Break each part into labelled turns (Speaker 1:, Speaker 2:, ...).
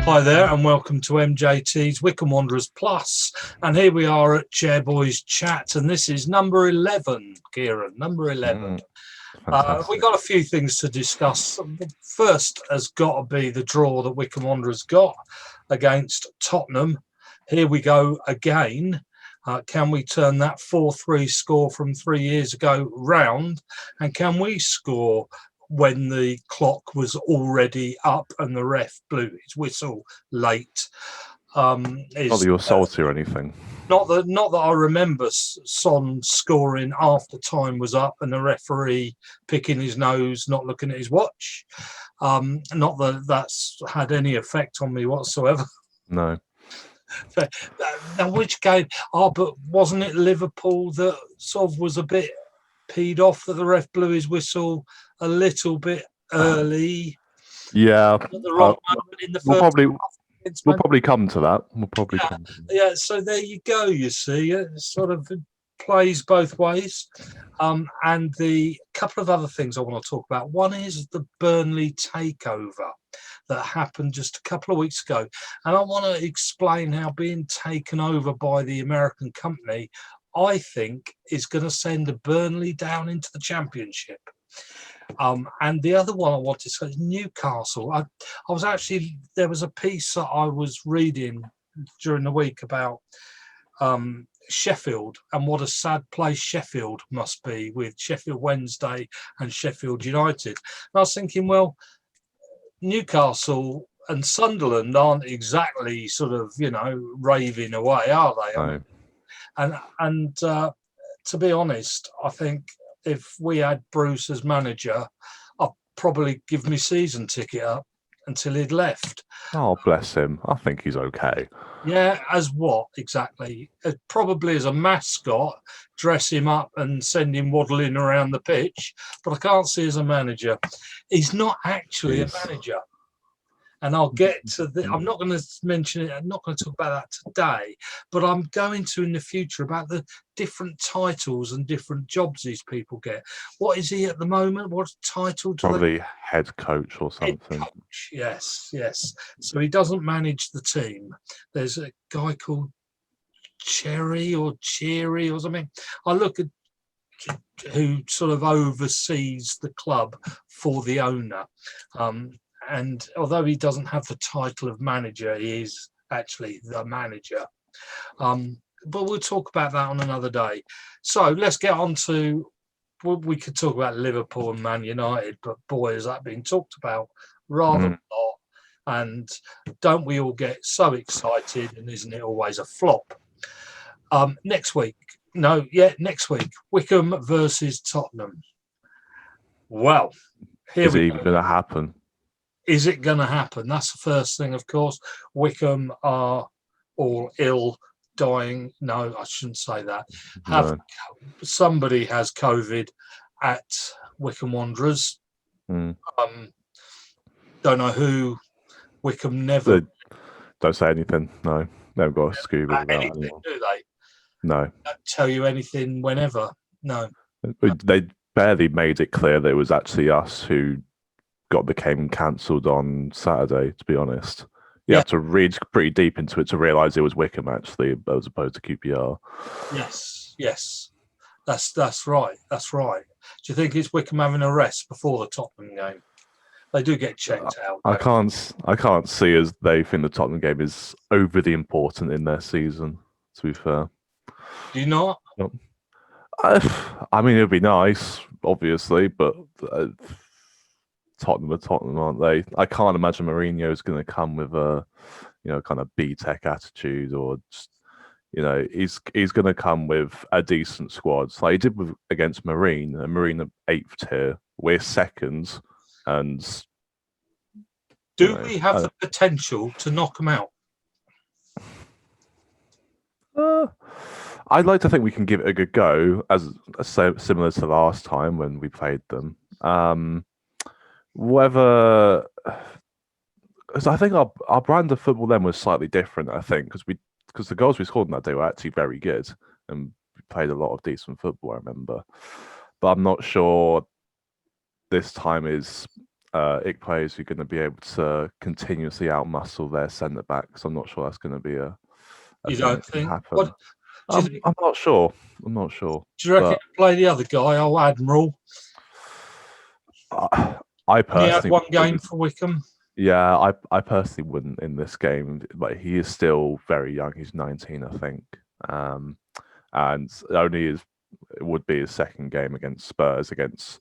Speaker 1: Hi there and welcome to MJT's Wycombe Wanderers Plus, and here we are at Chairboys Chat, and this is number 11, Kieran, number 11. We got a few things to discuss. First has got to be the draw that Wycombe Wanderers got against Tottenham. Here we go again. Can we turn that 4-3 score from 3 years ago round, and can we score when the clock was already up and the ref blew his whistle late?
Speaker 2: Not that you're salty or anything.
Speaker 1: Not that I remember Son scoring after time was up and the referee picking his nose, not looking at his watch. Not that that's had any effect on me whatsoever.
Speaker 2: No.
Speaker 1: Now, which game? But wasn't it Liverpool that sort of was a bit peed off that the ref blew his whistle a little bit early?
Speaker 2: Yeah.
Speaker 1: At the wrong moment in the first
Speaker 2: We'll probably come to that.
Speaker 1: Yeah, so there you go, you see. It sort of plays both ways. And the couple of other things I want to talk about. One is the Burnley takeover that happened just a couple of weeks ago. And I want to explain how being taken over by the American company, I think, is going to send Burnley down into the Championship. And the other one I wanted to say is Newcastle. I was actually, there was a piece that I was reading during the week about Sheffield and what a sad place Sheffield must be with Sheffield Wednesday and Sheffield United. And I was thinking, well, Newcastle and Sunderland aren't exactly sort of, raving away, are they?
Speaker 2: No.
Speaker 1: And to be honest, I think if we had Bruce as manager, I'd probably give me season ticket up until he'd left.
Speaker 2: Oh, bless him. I think he's okay.
Speaker 1: Yeah, as what exactly? Probably as a mascot, dress him up and send him waddling around the pitch, but I can't see as a manager. He's not actually a manager. And I'll get to I'm not going to mention it. I'm not going to talk about that today, but I'm going to in the future about the different titles and different jobs these people get. What is he at the moment? What title?
Speaker 2: Probably head coach or something.
Speaker 1: Head coach, yes. So he doesn't manage the team. There's a guy called Cheery or something. I look at who sort of oversees the club for the owner. And although he doesn't have the title of manager, he is actually the manager. But we'll talk about that on another day. So let's get on to, we could talk about Liverpool and Man United, but boy, has that been talked about rather a lot. And don't we all get so excited, and isn't it always a flop? Next week, Wycombe versus Tottenham. Well,
Speaker 2: is it even going to happen?
Speaker 1: Is it going to happen? That's the first thing, of course. Wycombe are all ill, dying. No, I shouldn't say that. Somebody has COVID at Wycombe Wanderers. Don't know who. Wycombe never.
Speaker 2: Don't say anything. No, never got a scuba about
Speaker 1: anything, do they?
Speaker 2: No.
Speaker 1: Don't tell you anything whenever. No.
Speaker 2: They barely made it clear that it was actually us who became cancelled on Saturday, to be honest. You have to read pretty deep into it to realise it was Wycombe, actually, as opposed to QPR.
Speaker 1: Yes. That's right. Do you think it's Wycombe having a rest before the Tottenham game? They do get checked out.
Speaker 2: I can't see as they think the Tottenham game is overly important in their season, to be fair.
Speaker 1: Do you not?
Speaker 2: No. I mean, it'd be nice, obviously, but Tottenham are Tottenham, aren't they? I can't imagine Mourinho is going to come with a, kind of B-Tech attitude, or just, he's going to come with a decent squad. Like he did against Marine, and Marine are 8th tier. We're 2nd, and
Speaker 1: do we have the potential to knock them out?
Speaker 2: I'd like to think we can give it a good go, as similar to last time when we played them. Whether, because I think our brand of football then was slightly different. I think because the goals we scored in that day were actually very good, and we played a lot of decent football. I remember, but I'm not sure this time is IC players who are going to be able to continuously outmuscle their centre backs. I'm not sure that's going to be a
Speaker 1: You
Speaker 2: thing
Speaker 1: don't
Speaker 2: that can
Speaker 1: think?
Speaker 2: happen.
Speaker 1: What do you think?
Speaker 2: I'm not sure. I'm not sure.
Speaker 1: Do you reckon
Speaker 2: But
Speaker 1: he'll play the other guy, old Admiral?
Speaker 2: I
Speaker 1: He had
Speaker 2: personally
Speaker 1: one game
Speaker 2: wouldn't.
Speaker 1: for Wycombe.
Speaker 2: Yeah, I personally wouldn't in this game. But he is still very young. He's 19, I think. And it would be his second game against Spurs, against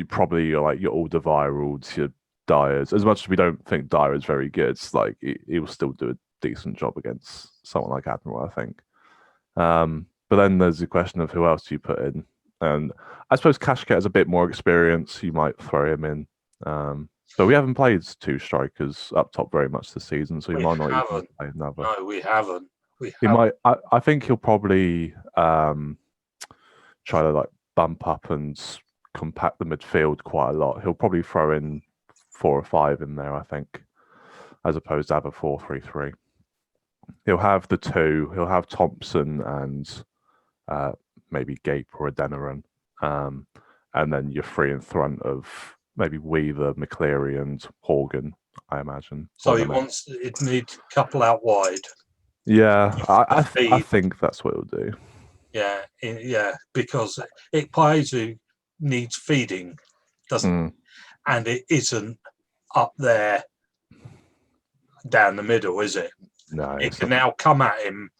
Speaker 2: probably your Alderweireld's, your Dyers. As much as we don't think Dyer is very good, it's like he will still do a decent job against someone like Admiral, I think. But then there's the question of who else do you put in, and I suppose Kashket has a bit more experience. You might throw him in, but we haven't played two strikers up top very much this season, so he might not even play another.
Speaker 1: No, we haven't.
Speaker 2: He might. I think he'll probably try to like bump up and compact the midfield quite a lot. He'll probably throw in 4 or 5 in there, I think, as opposed to have a 4-3-3. He'll have the two. He'll have Thompson and maybe Gape or Adeniran, and then you're 3 in front of maybe Weaver, McCleary, and Horgan, I imagine.
Speaker 1: So it needs a couple out wide.
Speaker 2: Yeah, I think that's what he'll do.
Speaker 1: Yeah, because Ikpeazu needs feeding, doesn't, and it isn't up there down the middle, is it?
Speaker 2: No,
Speaker 1: it can now come at him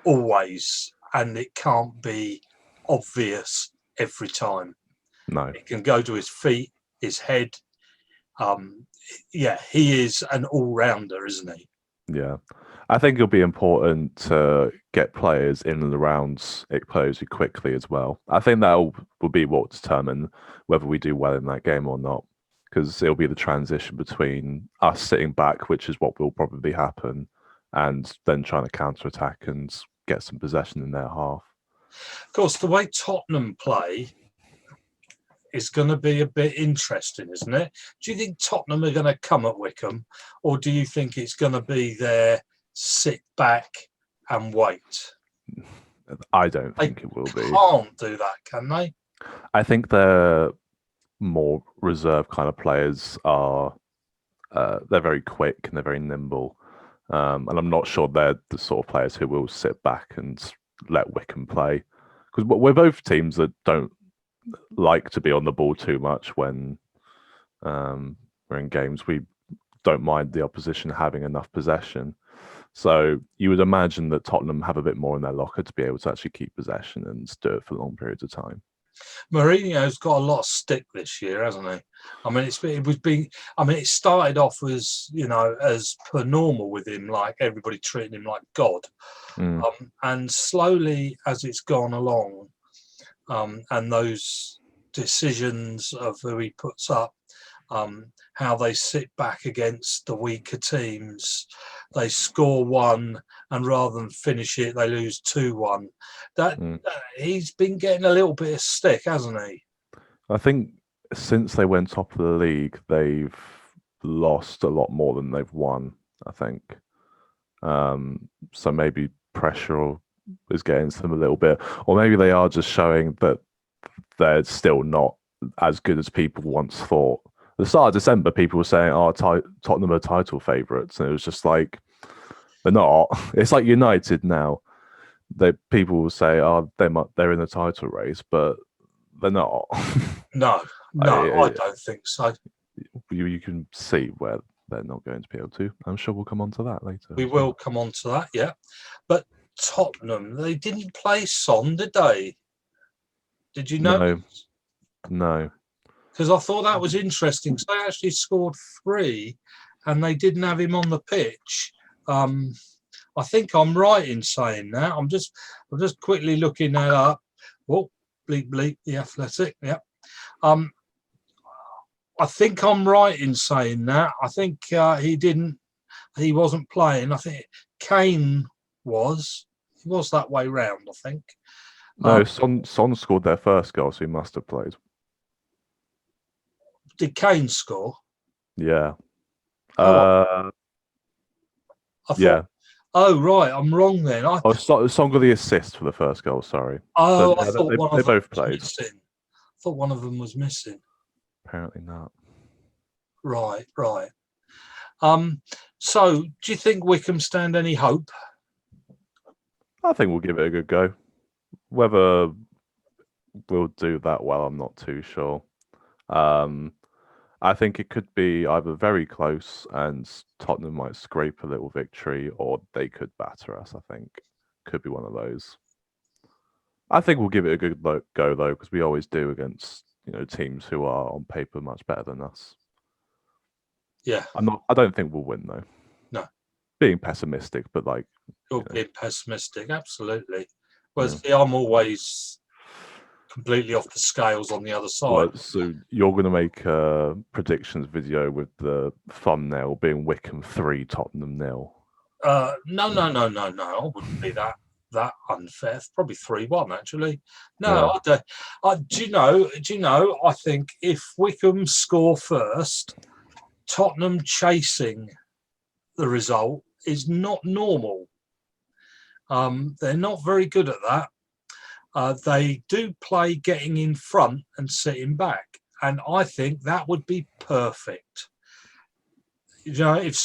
Speaker 1: always, and it can't be obvious every time.
Speaker 2: No,
Speaker 1: it can go to his feet, his head. He is an all-rounder, isn't he?
Speaker 2: Yeah, I think it'll be important to get players in and around Ikpeazu quickly as well. I think that will be what will determine whether we do well in that game or not, because it'll be the transition between us sitting back, which is what will probably happen, and then trying to counter-attack and get some possession in their half.
Speaker 1: Of course, the way Tottenham play is going to be a bit interesting, isn't it? Do you think Tottenham are going to come at Wycombe, or do you think it's going to be their sit back and wait?
Speaker 2: I don't think it will be.
Speaker 1: They can't do that, can they?
Speaker 2: I think they're more reserved kind of players. They're very quick and they're very nimble. And I'm not sure they're the sort of players who will sit back and let Wycombe play. Because we're both teams that don't like to be on the ball too much when we're in games. We don't mind the opposition having enough possession. So you would imagine that Tottenham have a bit more in their locker to be able to actually keep possession and do it for long periods of time.
Speaker 1: Mourinho's got a lot of stick this year, hasn't he? I mean, it started off as, as per normal with him, like everybody treating him like God. And slowly as it's gone along, and those decisions of who he puts up, how they sit back against the weaker teams, they score 1, and rather than finish it, they lose 2-1. He's been getting a little bit of stick, hasn't he?
Speaker 2: I think since they went top of the league, they've lost a lot more than they've won, I think. So maybe pressure is getting to them a little bit, or maybe they are just showing that they're still not as good as people once thought. At the start of December, people were saying, Tottenham are title favourites, and it was just like, they're not. It's like United now. People will say, they're in the title race, but they're not.
Speaker 1: No, I don't think so.
Speaker 2: You can see where they're not going to be able to. I'm sure we'll come on to that later.
Speaker 1: We will come on to that, yeah. But Tottenham, they didn't play Son, did they? Did you know?
Speaker 2: No.
Speaker 1: Because I thought that was interesting. Because they actually scored 3, and they didn't have him on the pitch. I think I'm right in saying that. I'm just quickly looking that up. Oh, bleep bleep, the Athletic. Yeah. I think I'm right in saying that. I think he wasn't playing. I think Kane was. He was that way round, I think.
Speaker 2: No, Son scored their first goal, so he must have played.
Speaker 1: Did Kane score?
Speaker 2: Yeah.
Speaker 1: I thought,
Speaker 2: yeah.
Speaker 1: Oh, right. I'm wrong then.
Speaker 2: Son got the assist for the first goal, sorry.
Speaker 1: Oh,
Speaker 2: but,
Speaker 1: I thought
Speaker 2: they both played.
Speaker 1: Missing. I thought one of them was missing.
Speaker 2: Apparently not.
Speaker 1: Right. So do you think Wycombe stand any hope?
Speaker 2: I think we'll give it a good go. Whether we'll do that well, I'm not too sure. I think it could be either very close and Tottenham might scrape a little victory, or they could batter us. I think could be one of those. I think we'll give it a good go though, because we always do against teams who are on paper much better than us.
Speaker 1: Yeah.
Speaker 2: I don't think we'll win though.
Speaker 1: No.
Speaker 2: Being pessimistic, but like
Speaker 1: you're being pessimistic, absolutely. Whereas I'm always completely off the scales on the other side.
Speaker 2: Well, so you're going to make a predictions video with the thumbnail being Wycombe 3, Tottenham 0.
Speaker 1: No. I wouldn't be that unfair. It's probably 3-1 actually. No,
Speaker 2: Yeah.
Speaker 1: do you know? I think if Wycombe score first, Tottenham chasing the result is not normal. They're not very good at that. They do play getting in front and sitting back, and I think that would be perfect. If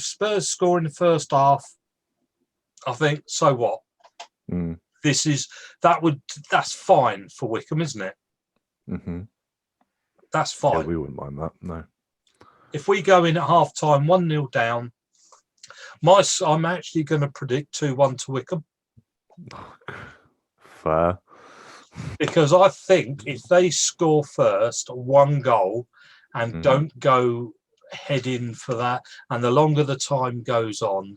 Speaker 1: Spurs score in the first half, I think so what? That's fine for Wycombe, isn't it?
Speaker 2: Mm-hmm.
Speaker 1: That's fine.
Speaker 2: Yeah, we wouldn't mind that. No.
Speaker 1: If we go in at half time 1-0 down, I'm actually going to predict 2-1 to Wycombe.
Speaker 2: Fair.
Speaker 1: Because I think if they score first, 1 goal, and don't go head in for that, and the longer the time goes on,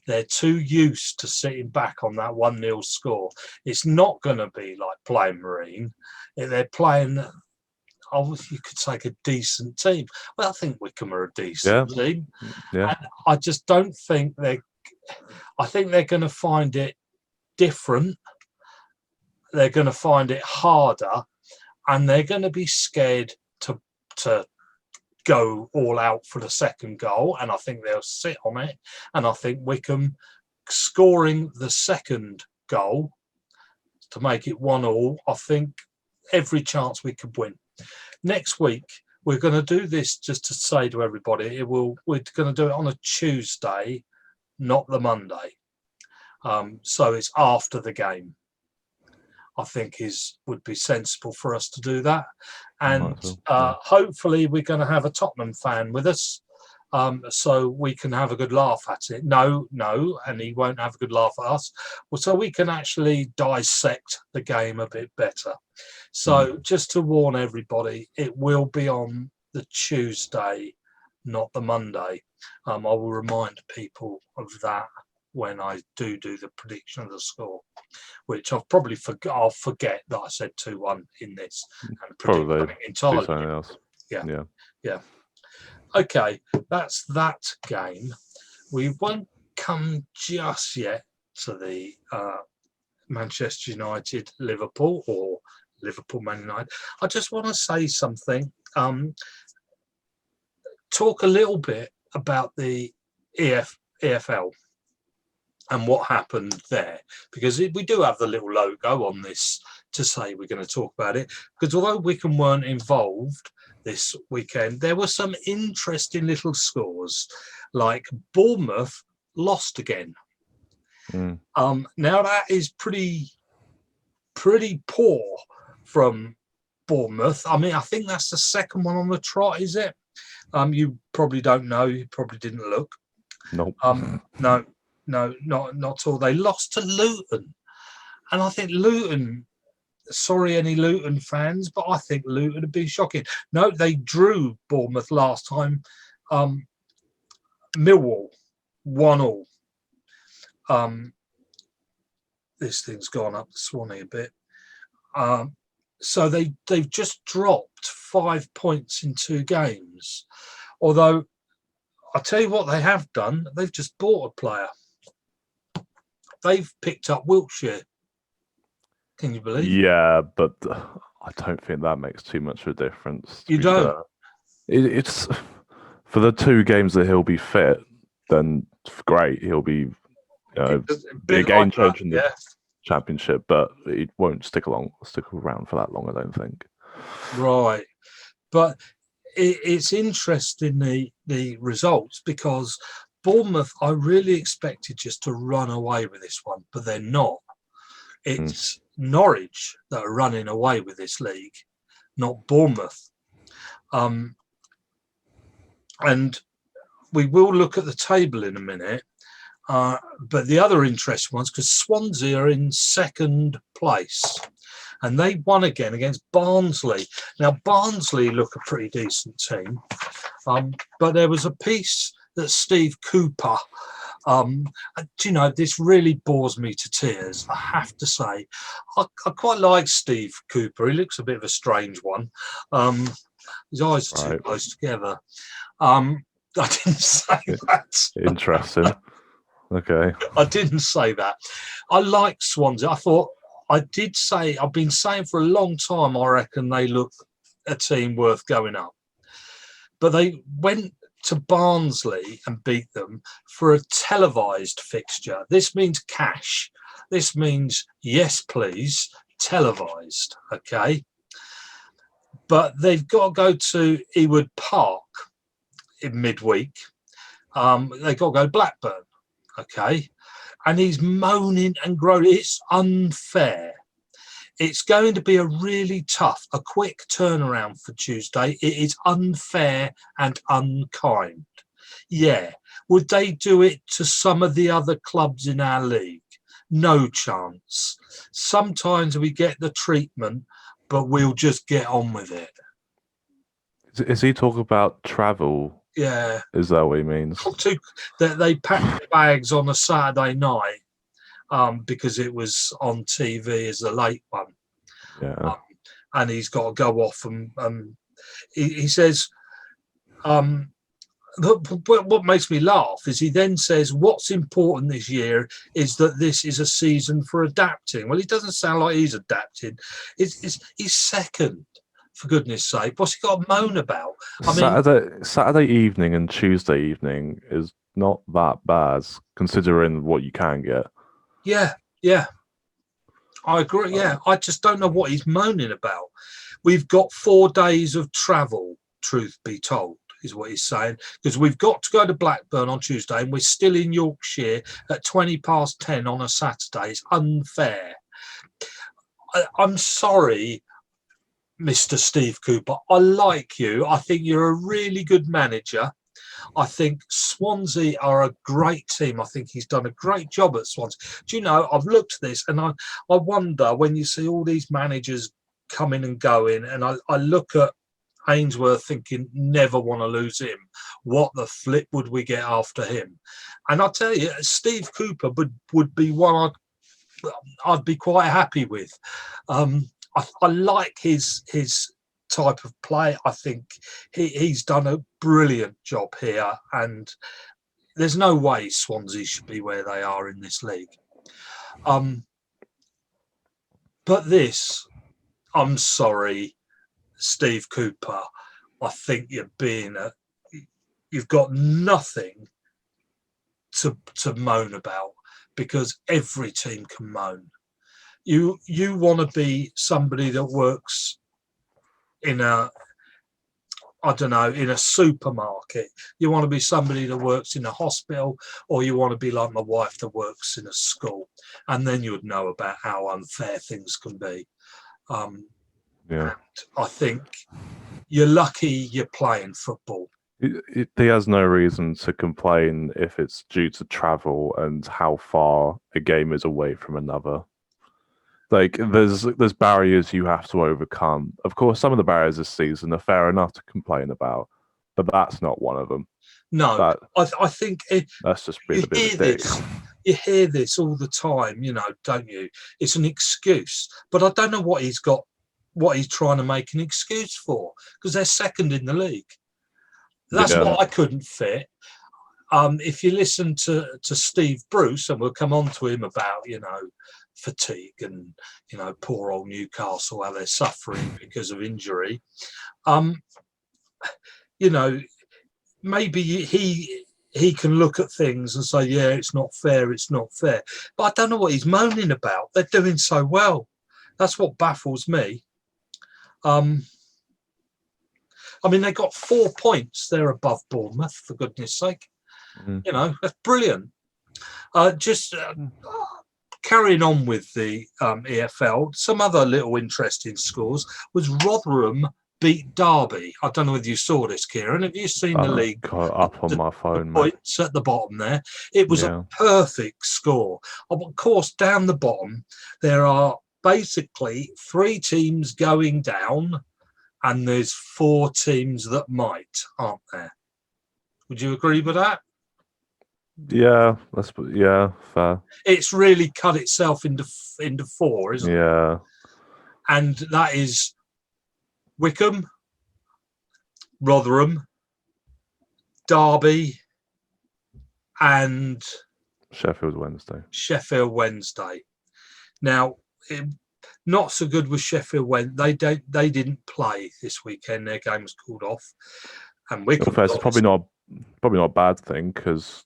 Speaker 1: they're too used to sitting back on that 1-0 score. It's not going to be like playing Marine. They're playing, you could say, a decent team. Well, I think Wycombe are a decent team.
Speaker 2: Yeah.
Speaker 1: And I just don't think I think they're going to find it different. They're going to find it harder, and they're going to be scared to go all out for the second goal, and I think they'll sit on it. And I think Wycombe scoring the second goal to make it 1-1, I think every chance we could win. Next week, we're going to do this just to say to everybody, we're going to do it on a Tuesday, not the Monday. So it's after the game. I think would be sensible for us to do that. And hopefully we're going to have a Tottenham fan with us, so we can have a good laugh at it. No, and he won't have a good laugh at us. Well, so we can actually dissect the game a bit better. So just to warn everybody, it will be on the Tuesday, not the Monday. I will remind people of that when I do the prediction of the score, which I'll probably I'll forget that I said 2-1 in this and predict something entirely
Speaker 2: else. Yeah.
Speaker 1: Okay, that's that game. We won't come just yet to the Manchester United Liverpool or Liverpool Man United. I just want to say something. Talk a little bit about the EFL. And what happened there, because we do have the little logo on this to say we're going to talk about it, because although Wycombe weren't involved this weekend, there were some interesting little scores, like Bournemouth lost again. Now that is pretty poor from Bournemouth. I mean, I think that's the second one on the trot, is it? You probably don't know, you probably didn't look.
Speaker 2: Nope.
Speaker 1: No, not at all. They lost to Luton. And I think Luton, sorry any Luton fans, but I think Luton would be shocking. No, they drew Bournemouth last time. Millwall, 1-1. This thing's gone up the Swanee a bit. So they've just dropped 5 points in 2 games. Although, I'll tell you what they have done. They've just bought a player. They've picked up Wiltshire. Can you believe?
Speaker 2: Yeah, but I don't think that makes too much of a difference.
Speaker 1: You don't?
Speaker 2: It's for the 2 games that he'll be fit, then great. He'll be be a game changer in the Championship, but it won't stick around for that long, I don't think.
Speaker 1: Right. But it's interesting the results, because Bournemouth, I really expected just to run away with this one, but they're not. It's Norwich that are running away with this league, not Bournemouth. And we will look at the table in a minute. But the other interesting ones, because Swansea are in second place, and they won again against Barnsley. Now, Barnsley look a pretty decent team, but there was a piece that Steve Cooper, this really bores me to tears, I have to say. I quite like Steve Cooper. He looks a bit of a strange one. His eyes are too close together. I didn't say that.
Speaker 2: Interesting. Okay.
Speaker 1: I didn't say that. I like Swansea. I've been saying for a long time, I reckon they look a team worth going up. But they went to Barnsley and beat them for a televised fixture. This means cash. This means, yes, please, televised, okay? But they've got to go to Ewood Park in midweek. They've got to go to Blackburn, okay? And he's moaning and groaning. It's unfair. It's going to be a really tough, a quick turnaround for Tuesday. It is unfair and unkind. Yeah. Would they do it to some of the other clubs in our league? No chance. Sometimes we get the treatment, but we'll just get on with it.
Speaker 2: Is he talking about travel?
Speaker 1: Yeah.
Speaker 2: Is that what he means?
Speaker 1: They packed the bags on a Saturday night. Because it was on TV as a late one.
Speaker 2: Yeah.
Speaker 1: And he's got to go off and he says, what makes me laugh is he then says, what's important this year is that this is a season for adapting. Well, he doesn't sound like he's adapted. He's second, for goodness sake. What's he got to moan about?
Speaker 2: Saturday evening and Tuesday evening is not that bad, considering what you can get.
Speaker 1: Yeah. I agree. Yeah, I just don't know what he's moaning about. We've got 4 days of travel, truth be told, is what he's saying, because we've got to go to Blackburn on Tuesday and we're still in Yorkshire at 10:20 on a Saturday. It's unfair. I'm sorry, Mr. Steve Cooper. I like you. I think you're a really good manager. I think Swansea are a great team. I think he's done a great job at Swansea. Do you know, I've looked at this and I wonder, when you see all these managers coming and going, and I look at Ainsworth thinking, never want to lose him. What the flip would we get after him? And I'll tell you, Steve Cooper would be one I'd be quite happy with. I like his type of play. I think he's done a brilliant job here, and there's no way Swansea should be where they are in this league. But this, I'm sorry, Steve Cooper, I think you've got nothing to moan about, because every team can moan. You want to be somebody that works in a supermarket. You want to be somebody that works in a hospital, or you want to be like my wife that works in a school, and then you would know about how unfair things can be.
Speaker 2: Yeah,
Speaker 1: I think you're lucky you're playing football.
Speaker 2: He has no reason to complain if it's due to travel and how far a game is away from another. Like, there's barriers you have to overcome. Of course, some of the barriers this season are fair enough to complain about, but that's not one of them.
Speaker 1: No, I think
Speaker 2: that's just being a bit of a dick.
Speaker 1: You hear this all the time, don't you? It's an excuse, but I don't know what he's trying to make an excuse for, because they're second in the league. That's what I couldn't fit. If you listen to Steve Bruce, and we'll come on to him about, fatigue and, poor old Newcastle, how they're suffering because of injury. Maybe he can look at things and say, yeah, it's not fair. But I don't know what he's moaning about. They're doing so well. That's what baffles me. I mean, they got 4 points. They're above Bournemouth, for goodness sake.
Speaker 2: Mm.
Speaker 1: You know, that's brilliant. Carrying on with the EFL, some other little interesting scores was Rotherham beat Derby. I don't know whether you saw this, Kieran. Have you seen the league?
Speaker 2: Got it up on my phone, mate.
Speaker 1: Points at the bottom there. It was a perfect score. Of course, down the bottom, there are basically 3 teams going down, and there's 4 teams that might, aren't there? Would you agree with that?
Speaker 2: Yeah, fair.
Speaker 1: It's really cut itself into 4, isn't it?
Speaker 2: Yeah.
Speaker 1: And that is Wycombe, Rotherham, Derby, and
Speaker 2: Sheffield Wednesday.
Speaker 1: Now, not so good with Sheffield Wednesday. They didn't play this weekend. Their game was called off. And Wycombe,
Speaker 2: it's probably not a bad thing, because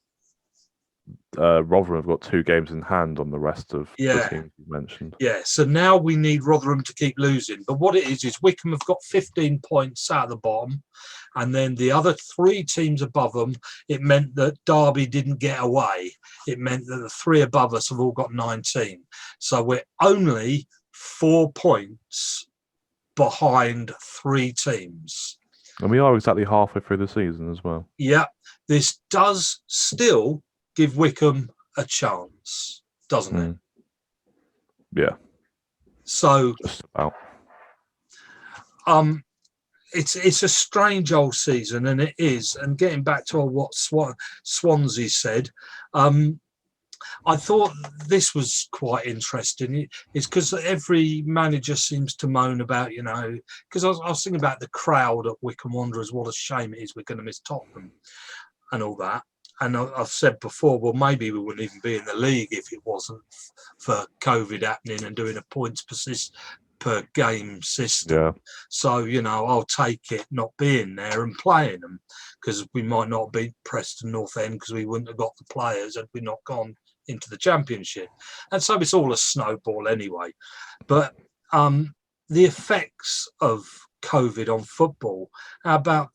Speaker 2: Rotherham have got 2 games in hand on the rest of the teams you mentioned. Yeah,
Speaker 1: so now we need Rotherham to keep losing. But what it is Wycombe have got 15 points out of the bottom, and then the other 3 teams above them, it meant that Derby didn't get away. It meant that the 3 above us have all got 19. So we're only 4 points behind 3 teams.
Speaker 2: And we are exactly halfway through the season as well.
Speaker 1: Yeah, this does still give Wycombe a chance, doesn't it?
Speaker 2: Yeah.
Speaker 1: So
Speaker 2: just about.
Speaker 1: It's a strange old season, and it is. And getting back to what Swansea said, I thought this was quite interesting. It's because every manager seems to moan about, because I was thinking about the crowd at Wycombe Wanderers. What a shame it is we're going to miss Tottenham and all that. And I've said before, well, maybe we wouldn't even be in the league if it wasn't for COVID happening and doing a points per game system.
Speaker 2: Yeah.
Speaker 1: So, I'll take it not being there and playing them, because we might not beat Preston North End because we wouldn't have got the players had we not gone into the Championship. And so it's all a snowball anyway. But the effects of COVID on football, how about...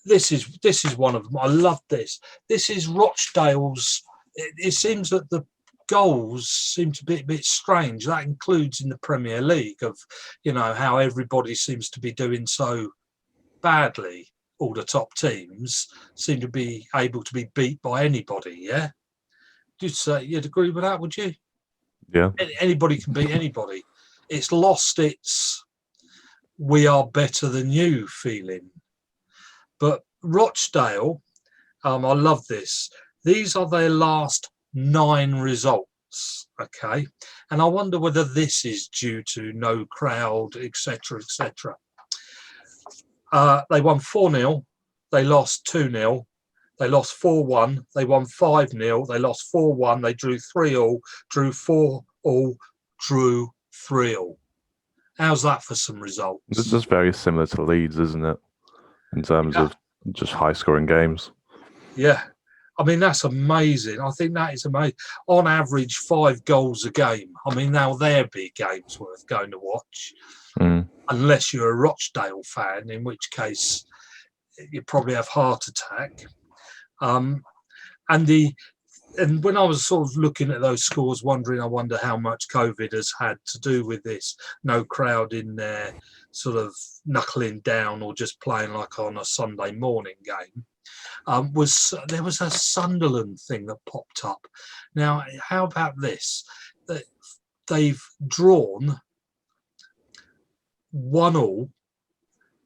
Speaker 1: This is one of them. I love this. This is Rochdale's. It seems that the goals seem to be a bit strange. That includes in the Premier League of, how everybody seems to be doing so badly. All the top teams seem to be able to be beat by anybody. Yeah, you'd agree with that, would you?
Speaker 2: Yeah.
Speaker 1: Anybody can beat anybody. It's lost its "we are better than you" feeling. But Rochdale, I love this. These are their last 9 results, okay? And I wonder whether this is due to no crowd, etc., etc. They won 4-0. They lost 2-0. They lost 4-1. They won 5-0. They lost 4-1. They drew 3-all, drew 4-all, drew 3-all. How's that for some results?
Speaker 2: This is very similar to Leeds, isn't it? In terms of just high-scoring games.
Speaker 1: Yeah. I mean, that's amazing. I think that is amazing. On average, 5 goals a game. I mean, now there be games worth going to watch. Unless you're a Rochdale fan, in which case you probably have heart attack. And when I was sort of looking at those scores, I wonder how much COVID has had to do with this. No crowd in there, sort of knuckling down or just playing like on a Sunday morning game. There was a Sunderland thing that popped up. Now, how about this? They've drawn 1-all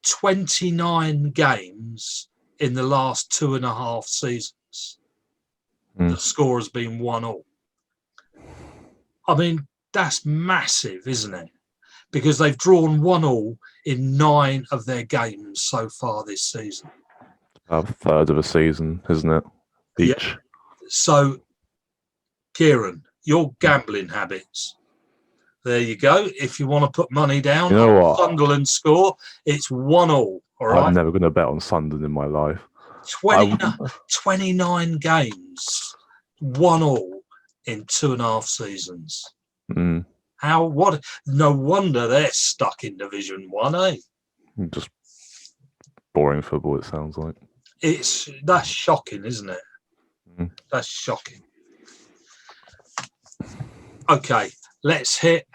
Speaker 1: 29 games in the last 2.5 seasons. The score has been 1-all. I mean, that's massive, isn't it? Because they've drawn 1-all in 9 of their games so far this season.
Speaker 2: A third of a season, isn't it? Each.
Speaker 1: Yeah. So, Kieran, your gambling habits. There you go. If you want to put money down on Sunderland score, it's 1-all. All right.
Speaker 2: I'm never going to bet on Sunderland in my life.
Speaker 1: 29 games, 1-all in 2.5 seasons. No wonder they're stuck in Division 1, eh?
Speaker 2: Just boring football, it sounds like.
Speaker 1: That's shocking, isn't it?
Speaker 2: Mm.
Speaker 1: That's shocking. Okay, let's hit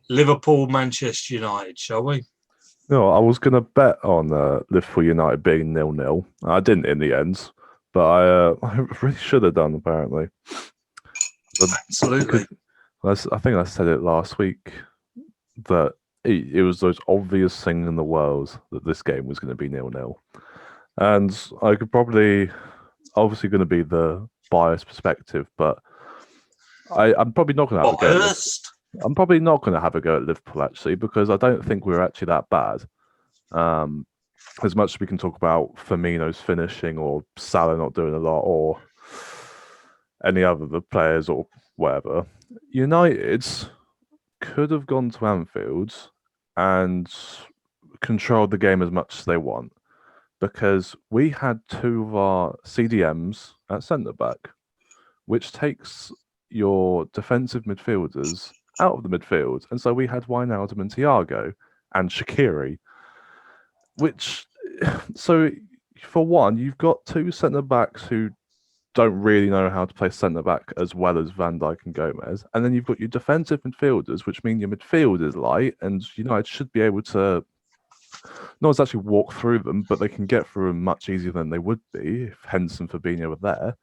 Speaker 1: Liverpool, Manchester United, shall we?
Speaker 2: No, I was going to bet on Liverpool United being 0-0. I didn't in the end, but I really should have done, apparently.
Speaker 1: Absolutely.
Speaker 2: I think I said it last week that it was the most obvious thing in the world that this game was going to be 0-0. And I could probably, obviously going to be the biased perspective, but I'm probably not going to have a go. I'm probably not going to have a go at Liverpool, actually, because I don't think we're actually that bad. As much as we can talk about Firmino's finishing or Salah not doing a lot or any other the players or whatever, United could have gone to Anfield and controlled the game as much as they want, because we had two of our CDMs at centre back, which takes your defensive midfielders out of the midfield, and so we had Wijnaldum and Thiago and Shaqiri, which, so for one, you've got two centre backs who don't really know how to play centre back as well as Van Dijk and Gomez, and then you've got your defensive midfielders, which mean your midfield is light, and United should be able to not actually walk through them, but they can get through them much easier than they would be if Henderson and Fabinho were there.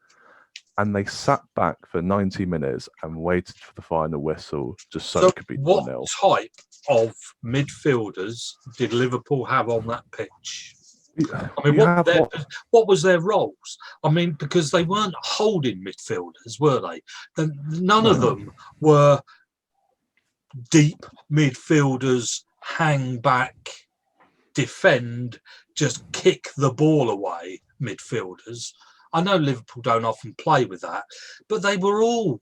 Speaker 2: And they sat back for 90 minutes and waited for the final whistle just so it could be 0-0.
Speaker 1: What type of midfielders did Liverpool have on that pitch? I mean, what was their roles? I mean, because they weren't holding midfielders, were they? None of them were deep midfielders, hang back, defend, just kick the ball away midfielders. I know Liverpool don't often play with that, but they were all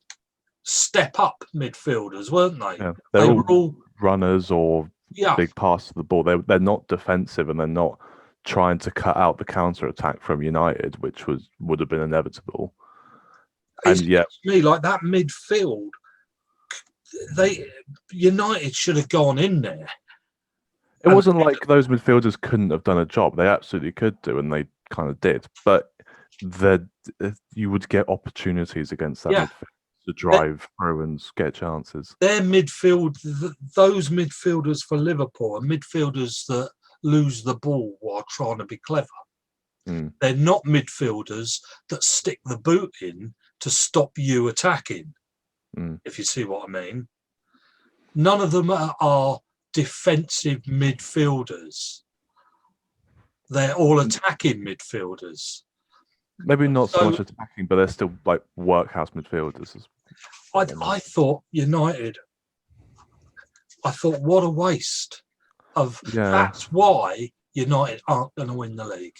Speaker 1: step-up midfielders, weren't they?
Speaker 2: Yeah, they were all runners or big passes of the ball. They're not defensive, and they're not trying to cut out the counter-attack from United, which would have been inevitable.
Speaker 1: And to me, like that midfield, United should have gone in there.
Speaker 2: It wasn't like those midfielders couldn't have done a job. They absolutely could do, and they kind of did. But you would get opportunities against that midfield to drive through and get chances.
Speaker 1: Their midfield, those midfielders for Liverpool are midfielders that lose the ball while trying to be clever. They're not midfielders that stick the boot in to stop you attacking, if you see what I mean. None of them are defensive midfielders. They're all attacking midfielders.
Speaker 2: Maybe not so much attacking, but they're still like workhouse midfielders.
Speaker 1: I thought United, what a waste of. That's why United aren't going to win the league.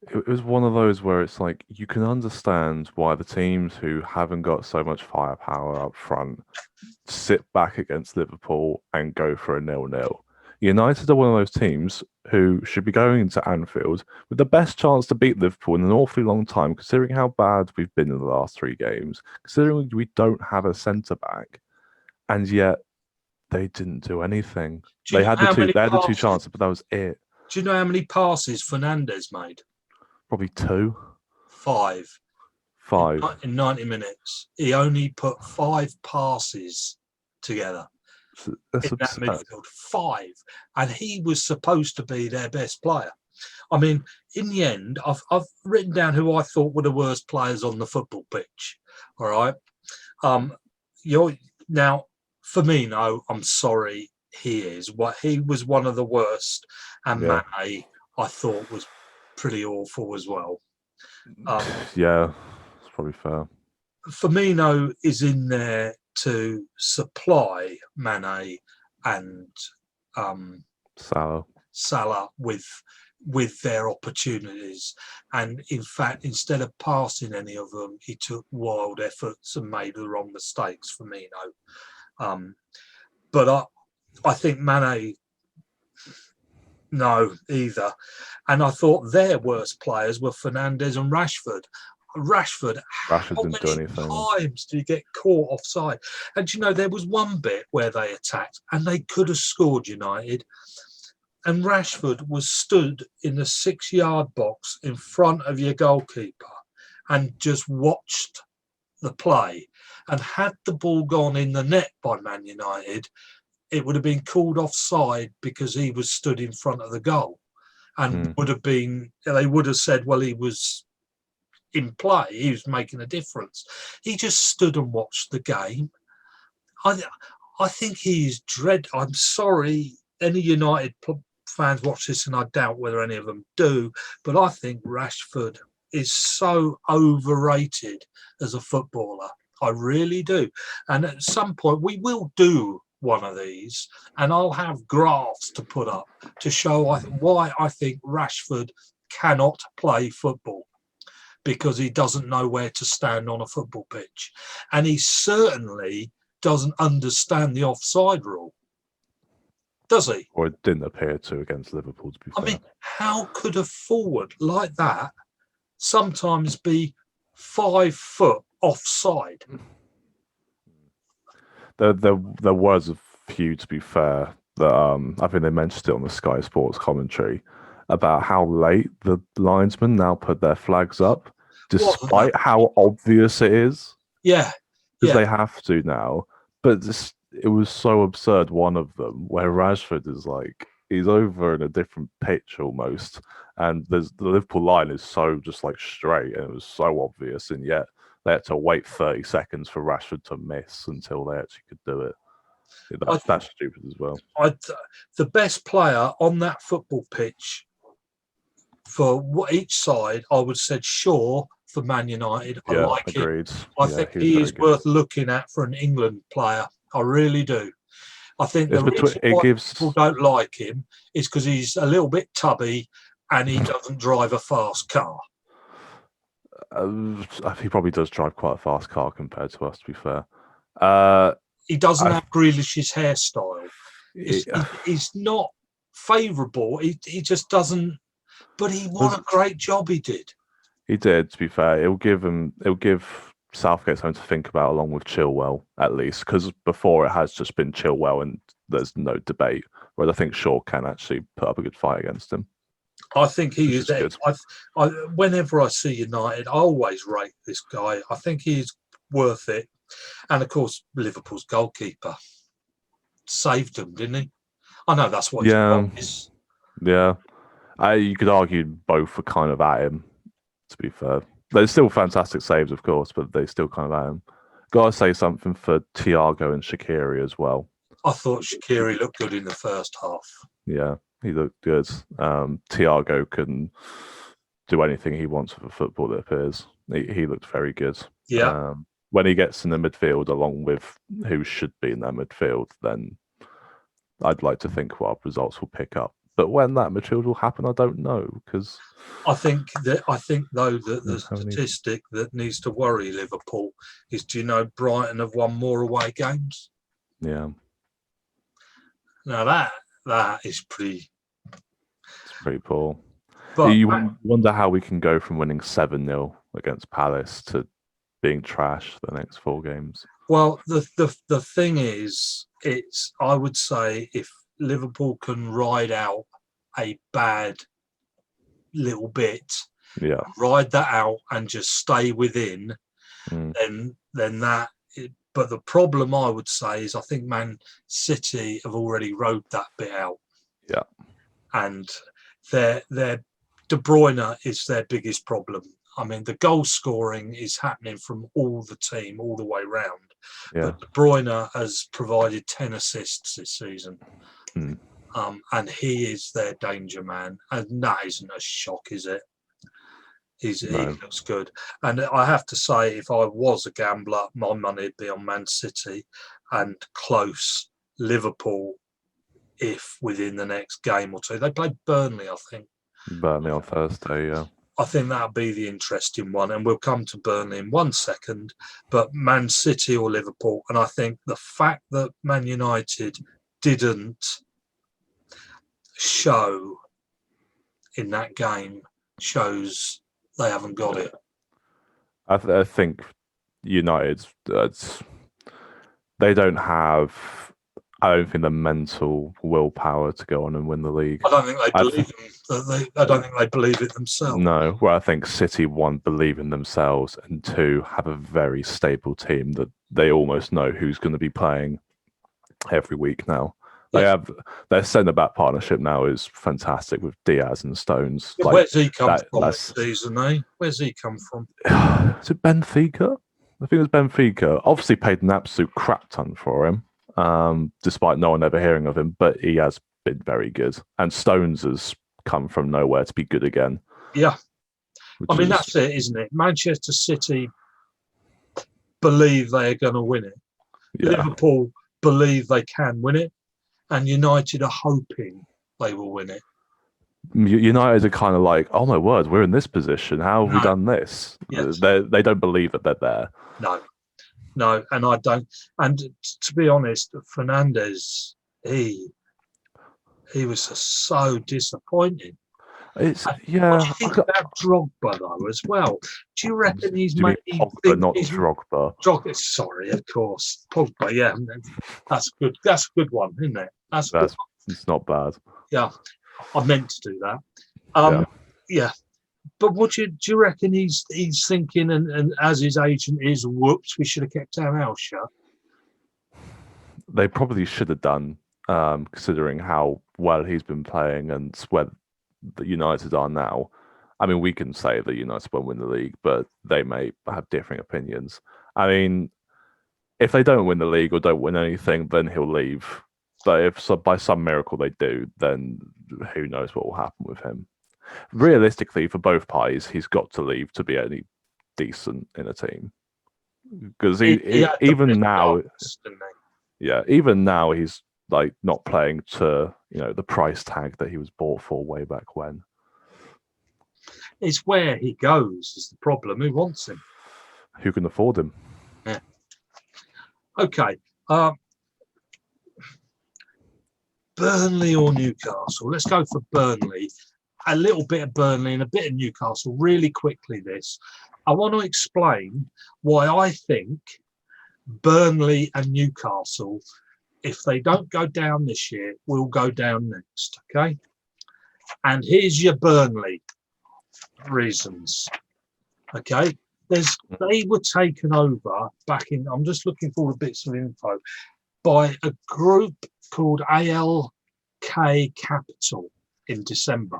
Speaker 2: It was one of those where it's like you can understand why the teams who haven't got so much firepower up front sit back against Liverpool and go for a 0-0. United are one of those teams who should be going into Anfield with the best chance to beat Liverpool in an awfully long time, considering how bad we've been in the last 3 games, considering we don't have a centre-back, and yet they didn't do anything. They had the two chances, but that was it.
Speaker 1: Do you know how many passes Fernandes made?
Speaker 2: Probably 2.
Speaker 1: 5.
Speaker 2: 5.
Speaker 1: In 90 minutes. He only put 5 passes together.
Speaker 2: That's
Speaker 1: in that midfield, 5, and he was supposed to be their best player. I mean, in the end, I've written down who I thought were the worst players on the football pitch. All right, now Firmino, I'm sorry, he was one of the worst, and Mane, I thought was pretty awful as well.
Speaker 2: Yeah, it's probably fair.
Speaker 1: Firmino is in there to supply Mane and Salah with their opportunities, and in fact, instead of passing any of them, he took wild efforts and made the wrong mistakes. Firmino, but I think Mane, no, either. And I thought their worst players were Fernandes and Rashford. Rashford
Speaker 2: didn't do anything.
Speaker 1: How many times do you get caught offside? And there was one bit where they attacked and they could have scored, United. and Rashford was stood in the 6-yard box in front of your goalkeeper and just watched the play. And had the ball gone in the net by Man United, it would have been called offside because he was stood in front of the goal, and they would have said, well, he was in play, he was making a difference. He just stood and watched the game. I think he's I'm sorry, any United fans watch this, and I doubt whether any of them do, but I think Rashford is so overrated as a footballer. I really do. And at some point, we will do one of these, and I'll have graphs to put up to show why I think Rashford cannot play football, because he doesn't know where to stand on a football pitch. And he certainly doesn't understand the offside rule, does he?
Speaker 2: Or it didn't appear to against Liverpool, to be fair.
Speaker 1: I mean, how could a forward like that sometimes be 5 foot offside?
Speaker 2: There was a few, to be fair, that I think they mentioned it on the Sky Sports commentary about how late the linesmen now put their flags up, despite how obvious it is.
Speaker 1: Yeah.
Speaker 2: Because they have to now. But it was so absurd, one of them, where Rashford is like, he's over in a different pitch almost. And the Liverpool line is so just like straight, and it was so obvious. And yet they had to wait 30 seconds for Rashford to miss until they actually could do it. That's stupid as well.
Speaker 1: The best player on that football pitch for each side, I would say Shaw for Man United. I like
Speaker 2: agreed.
Speaker 1: him. I think he is worth looking at for an England player. I really do. I think the reason why people don't like him is because he's a little bit tubby and he doesn't drive a fast car.
Speaker 2: He probably does drive quite a fast car compared to us, to be fair.
Speaker 1: He doesn't have Grealish's hairstyle. He's not favourable. He just doesn't. But what a great job he did.
Speaker 2: He did, to be fair. It'll give Southgate something to think about, along with Chilwell, at least, because before it has just been Chilwell and there's no debate. Whereas I think Shaw can actually put up a good fight against him.
Speaker 1: I think he is. Whenever I see United, I always rate this guy. I think he's worth it. And of course, Liverpool's goalkeeper saved him, didn't he? I know that's what his job is.
Speaker 2: Yeah. You could argue both were kind of at him, to be fair. They're still fantastic saves, of course, but they still kind of at him. Gotta say something for Thiago and Shaqiri as well.
Speaker 1: I thought Shaqiri looked good in the first half.
Speaker 2: Yeah, he looked good. Thiago can do anything he wants with a football, it appears. He looked very good.
Speaker 1: Yeah.
Speaker 2: When he gets in the midfield, along with who should be in that midfield, then I'd like to think what our results will pick up. But when that midfield will happen, I don't know, because
Speaker 1: I think though that the statistic that needs to worry Liverpool is, do you know Brighton have won more away games?
Speaker 2: Yeah.
Speaker 1: Now that is pretty.
Speaker 2: It's pretty poor.
Speaker 1: But
Speaker 2: you wonder how we can go from winning 7-0 against Palace to being trash the next 4 games.
Speaker 1: Well, the thing is, I would say if Liverpool can ride out a bad little bit, ride that out and just stay within, then that. But the problem I would say is I think Man City have already rode that bit out.
Speaker 2: Yeah, and
Speaker 1: their De Bruyne is their biggest problem. I mean, the goal scoring is happening from all the team, all the way round.
Speaker 2: Yeah.
Speaker 1: But De Bruyne has provided 10 assists this season. And he is their danger man. And that isn't a shock, is it? He looks good. And I have to say, if I was a gambler, my money would be on Man City and close Liverpool if within the next game or two. They play Burnley, I think.
Speaker 2: Burnley on Thursday, yeah.
Speaker 1: I think that'll be the interesting one, and we'll come to Burnley in 1 second. But Man City or Liverpool, and I think the fact that Man United didn't show in that game shows they haven't got it.
Speaker 2: I think United, they don't have I don't think the mental willpower to go on and win the league.
Speaker 1: I don't think they
Speaker 2: I
Speaker 1: believe I don't think they believe it themselves.
Speaker 2: No, where I think City, one, believe in themselves, and two, have a very stable team that they almost know who's going to be playing every week now. They
Speaker 1: Yes.
Speaker 2: have their centre back partnership now is fantastic with Diaz and Stones.
Speaker 1: Yeah,
Speaker 2: Like,
Speaker 1: where's he come from
Speaker 2: that's
Speaker 1: this season, eh? Where's he come from?
Speaker 2: is it Benfica? I think it was Benfica. Obviously paid an absolute crap ton for him, despite no one ever hearing of him, but he has been very good. And Stones has come from nowhere to be good again.
Speaker 1: Yeah. I mean,
Speaker 2: is,
Speaker 1: that's it, isn't it? Manchester City believe they are going to win it.
Speaker 2: yeah.
Speaker 1: Liverpool believe they can win it. And United are hoping they will win it.
Speaker 2: United are kind of like, oh my word, we're in this position. How have we done this?
Speaker 1: Yes.
Speaker 2: They don't believe that they're there.
Speaker 1: No, and I don't. And to be honest, Fernandes, he was so disappointing.
Speaker 2: It's
Speaker 1: What do you think about Drogba though, as well? Do you reckon he's
Speaker 2: made Pogba, not Drogba?
Speaker 1: Drogba, sorry, of course, Pogba. Yeah, that's good. That's a good one, isn't it?
Speaker 2: It's not bad.
Speaker 1: Yeah, I meant to do that. Yeah. But do you reckon he's thinking, and as his agent is, whoops, we should have kept our mouth shut?
Speaker 2: They probably should have done, considering how well he's been playing and where the United are now. I mean, we can say that United won't win the league, but they may have differing opinions. I mean, if they don't win the league or don't win anything, then he'll leave. But if by some miracle they do, then who knows what will happen with him. Realistically, for both parties, he's got to leave to be any decent in a team. Because even now, even now he's like not playing to the price tag that he was bought for way back when.
Speaker 1: It's where he goes is the problem. Who wants him?
Speaker 2: Who can afford him?
Speaker 1: Yeah. Okay. Burnley or Newcastle? Let's go for Burnley. A little bit of Burnley and a bit of Newcastle. Really quickly, I want to explain why I think Burnley and Newcastle, if they don't go down this year, will go down next. Okay. And here's your Burnley reasons. Okay. They were taken over back in, I'm just looking for the bits of info, by a group called ALK Capital in December.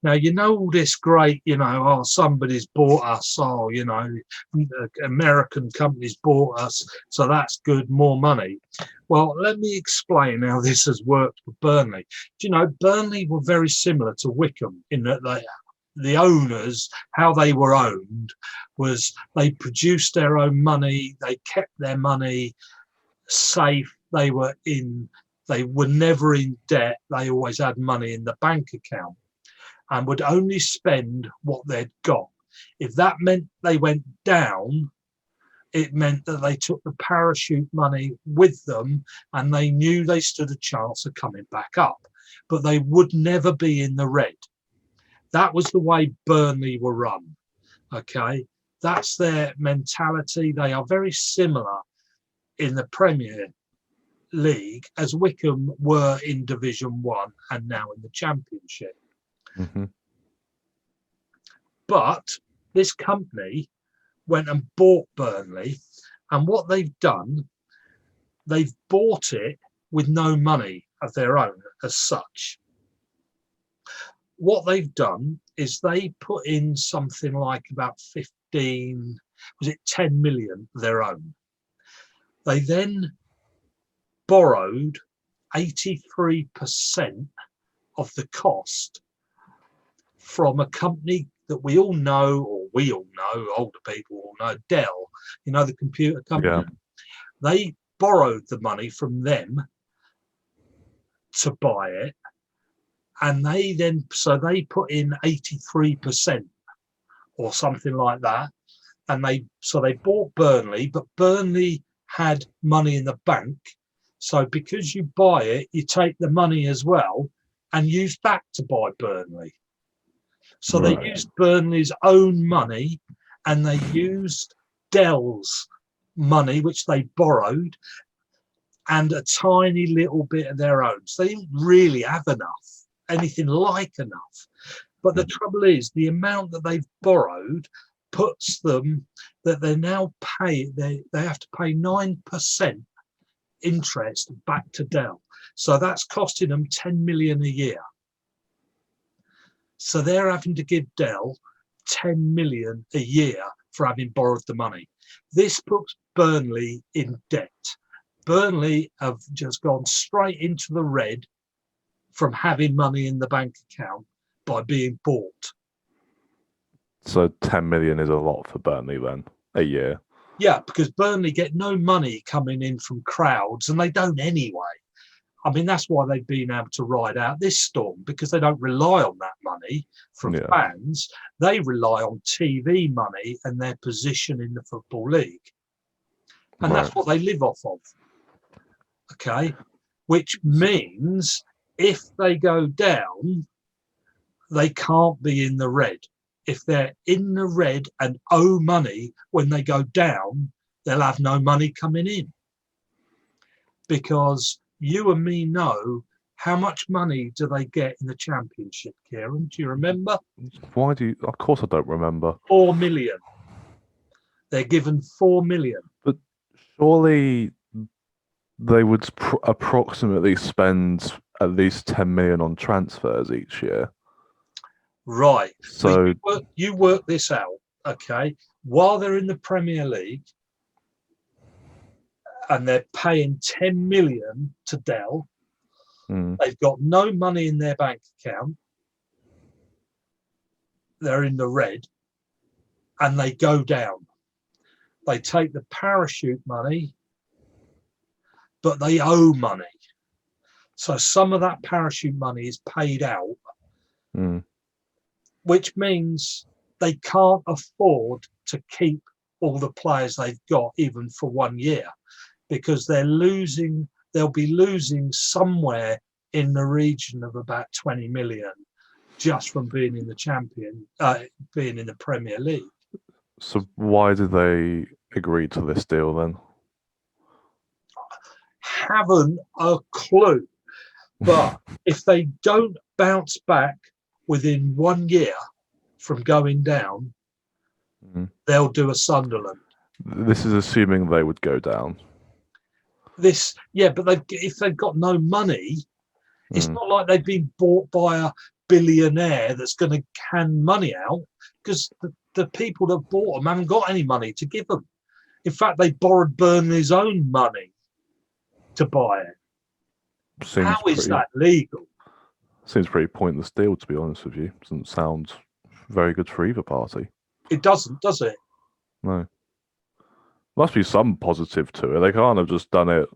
Speaker 1: Now, all this great, somebody's bought us, American companies bought us, so that's good, more money. Well, let me explain how this has worked for Burnley. Do you know, Burnley were very similar to Wycombe in that the owners, how they were owned was they produced their own money, they kept their money safe, they were never in debt, they always had money in the bank account and would only spend what they'd got. If that meant they went down, it meant that they took the parachute money with them and they knew they stood a chance of coming back up, but they would never be in the red. That was the way Burnley were run. Okay, that's their mentality. They are very similar in the Premier League as Wycombe were in Division 1 and now in the Championship.
Speaker 2: Mm-hmm.
Speaker 1: But this company went and bought Burnley, and what they've done, they've bought it with no money of their own as such. What they've done is they put in something like about 10 million of their own. They then borrowed 83% of the cost from a company that we all know, older people all know, Dell, the computer company. Yeah. They borrowed the money from them to buy it. And they put in 83% or something like that. And they bought Burnley, but Burnley had money in the bank. So because you buy it, you take the money as well and use that to buy Burnley. So They used Burnley's own money and they used Dell's money, which they borrowed. and a tiny little bit of their own. So they didn't really have anything like enough. But the trouble is, the amount that they've borrowed puts them that they now pay, they have to pay 9% interest back to Dell. So that's costing them 10 million a year. So they're having to give Dell 10 million a year for having borrowed the money. This puts Burnley in debt. Burnley have just gone straight into the red from having money in the bank account by being bought.
Speaker 2: So 10 million is a lot for Burnley then, a year.
Speaker 1: Yeah, because Burnley get no money coming in from crowds, and they don't anyway. I mean, that's why they've been able to ride out this storm, because they don't rely on that money from fans. They rely on TV money and their position in the Football League. And that's what they live off of. Okay? Which means if they go down, they can't be in the red. If they're in the red and owe money when they go down, they'll have no money coming in. Because you and me know how much money do they get in the Championship, Kieran? Do you remember?
Speaker 2: Why do you? Of course, I don't remember.
Speaker 1: 4 million. They're given 4 million.
Speaker 2: But surely they would approximately spend at least 10 million on transfers each year.
Speaker 1: Right.
Speaker 2: So
Speaker 1: you work this out, okay? While they're in the Premier League and they're paying 10 million to Dell, they've got no money in their bank account. They're in the red and they go down. They take the parachute money, but they owe money. So some of that parachute money is paid out. Which means they can't afford to keep all the players they've got even for 1 year, because they'll be losing somewhere in the region of about 20 million just from being in the being in the Premier League.
Speaker 2: So why did they agree to this deal then?
Speaker 1: Haven't a clue. But if they don't bounce back within 1 year from going down, they'll do a Sunderland.
Speaker 2: This is assuming they would go down.
Speaker 1: But if they've got no money, it's not like they've been bought by a billionaire that's going to hand money out, because the people that bought them haven't got any money to give them. In fact, they borrowed Burnley's own money to buy it. How is that legal?
Speaker 2: Seems pretty pointless deal, to be honest with you. Doesn't sound very good for either party.
Speaker 1: It doesn't, does it?
Speaker 2: No. Must be some positive to it. They can't have just done it.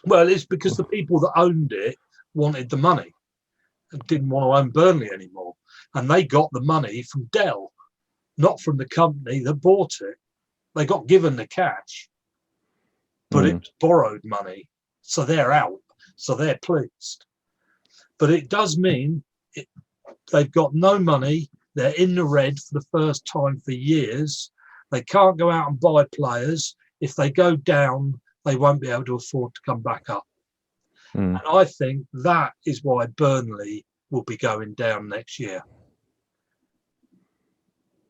Speaker 1: Well, it's because the people that owned it wanted the money and didn't want to own Burnley anymore. And they got the money from Dell, not from the company that bought it. They got given the cash, but it was borrowed money. So they're out. So they're pleased. But it does mean they've got no money. They're in the red for the first time for years. They can't go out and buy players. If they go down, they won't be able to afford to come back up. And I think that is why Burnley will be going down next year,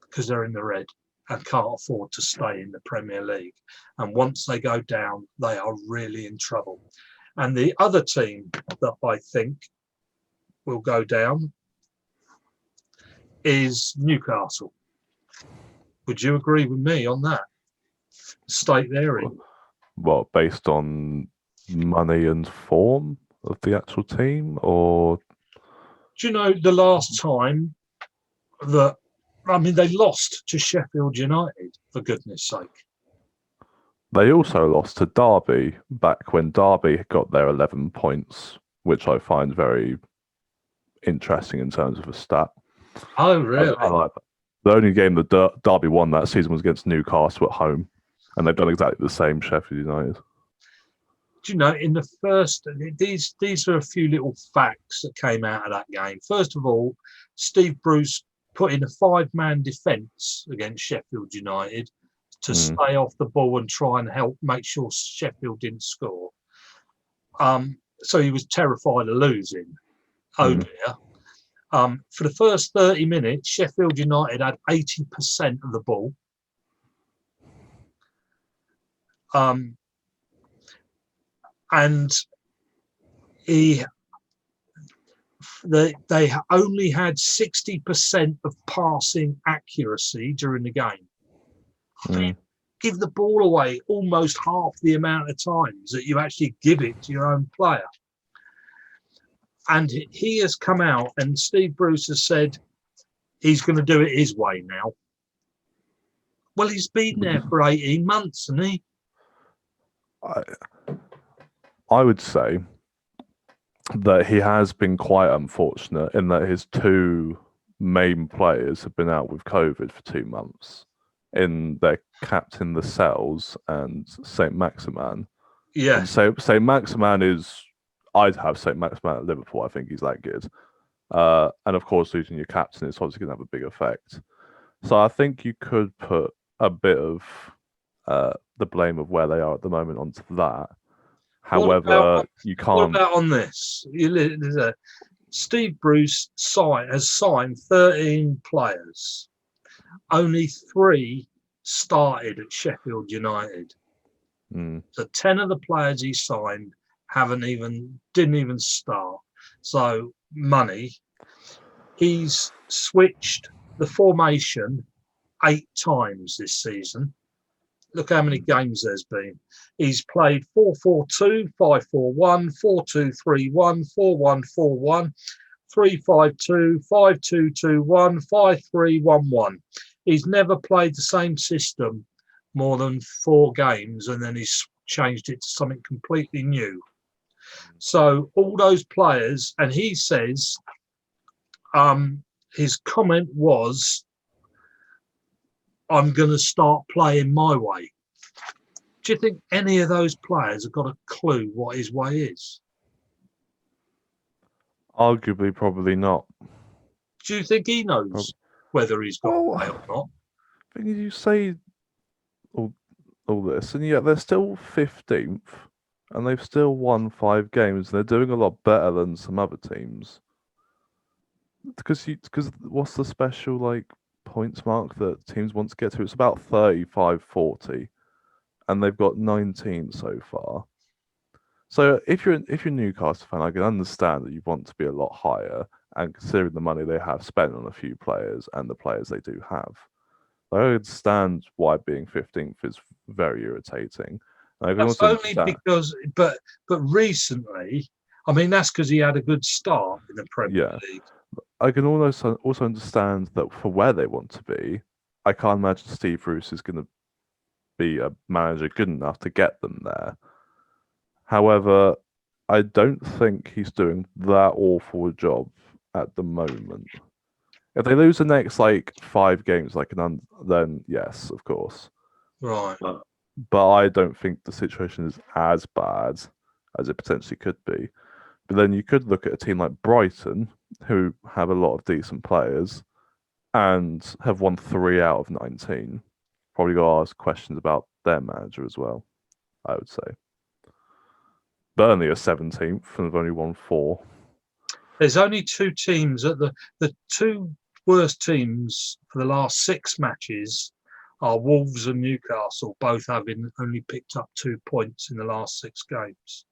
Speaker 1: because they're in the red and can't afford to stay in the Premier League. And once they go down, they are really in trouble. And the other team that I think will go down is Newcastle. Would you agree with me on that state they're in?
Speaker 2: Well, based on money and form of the actual team, or?
Speaker 1: Do you know the last time that, they lost to Sheffield United, for goodness sake.
Speaker 2: They also lost to Derby back when Derby got their 11 points, which I find very interesting in terms of a stat.
Speaker 1: Oh, really?
Speaker 2: I like that. The only game that Derby won that season was against Newcastle at home, and they've done exactly the same, Sheffield United.
Speaker 1: Do you know, in the first, these are a few little facts that came out of that game. First of all, Steve Bruce put in a 5-man defence against Sheffield United to stay off the ball and try and help make sure Sheffield didn't score. So he was terrified of losing. Oh
Speaker 2: Mm.
Speaker 1: dear. For the first 30 minutes, Sheffield United had 80% of the ball. And they only had 60% of passing accuracy during the game.
Speaker 2: Mm.
Speaker 1: Give the ball away almost half the amount of times that you actually give it to your own player. And he has come out, and Steve Bruce has said he's going to do it his way now. Well, he's been there for 18 months, hasn't he?
Speaker 2: I would say that he has been quite unfortunate in that his two main players have been out with COVID for 2 months, in their captain Lascelles and Saint Maximin.
Speaker 1: Yeah.
Speaker 2: And so Saint Maximin is, I'd have Saint Maximin at Liverpool. I think he's that good. And of course, losing your captain is obviously going to have a big effect. So I think you could put a bit of the blame of where they are at the moment onto that. However, you can't.
Speaker 1: What about on this? Steve Bruce has signed 13 players. Only 3 started at Sheffield United. So 10 of the players he signed didn't even start. So money. He's switched the formation 8 times this season. Look how many games there's been. He's played 4-4-2, 5-4-1, 4-2-3-1, 4-1-4-1, 3-5-2, 5-2-2-1, 5-3-1-1. He's never played the same system more than 4 games, and then he's changed it to something completely new. So all those players, and he says his comment was, I'm going to start playing my way. Do you think any of those players have got a clue what his way is?
Speaker 2: Arguably, probably not.
Speaker 1: Do you think he knows whether he's got a way or not?
Speaker 2: I think you say all this, and yet they're still 15th, and they've still won 5 games. They're doing a lot better than some other teams. Because what's the special points mark that teams want to get to? It's about 35, 40, and they've got 19 so far. So if you're a Newcastle fan, I can understand that you want to be a lot higher, and considering the money they have spent on a few players and the players they do have, I understand why being 15th is very irritating.
Speaker 1: That's only because, but recently, I mean, that's because he had a good start in the Premier League.
Speaker 2: I can also understand that for where they want to be, I can't imagine Steve Bruce is going to be a manager good enough to get them there. However, I don't think he's doing that awful a job at the moment. If they lose the next 5 games, then yes, of course.
Speaker 1: Right.
Speaker 2: But I don't think the situation is as bad as it potentially could be. But then you could look at a team like Brighton, who have a lot of decent players and have won 3 out of 19. Probably got to ask questions about their manager as well, I would say. Burnley are 17th and have only won 4.
Speaker 1: There's only 2 teams at the 2 worst teams for the last 6 matches are Wolves and Newcastle, both having only picked up 2 points in the last 6 games.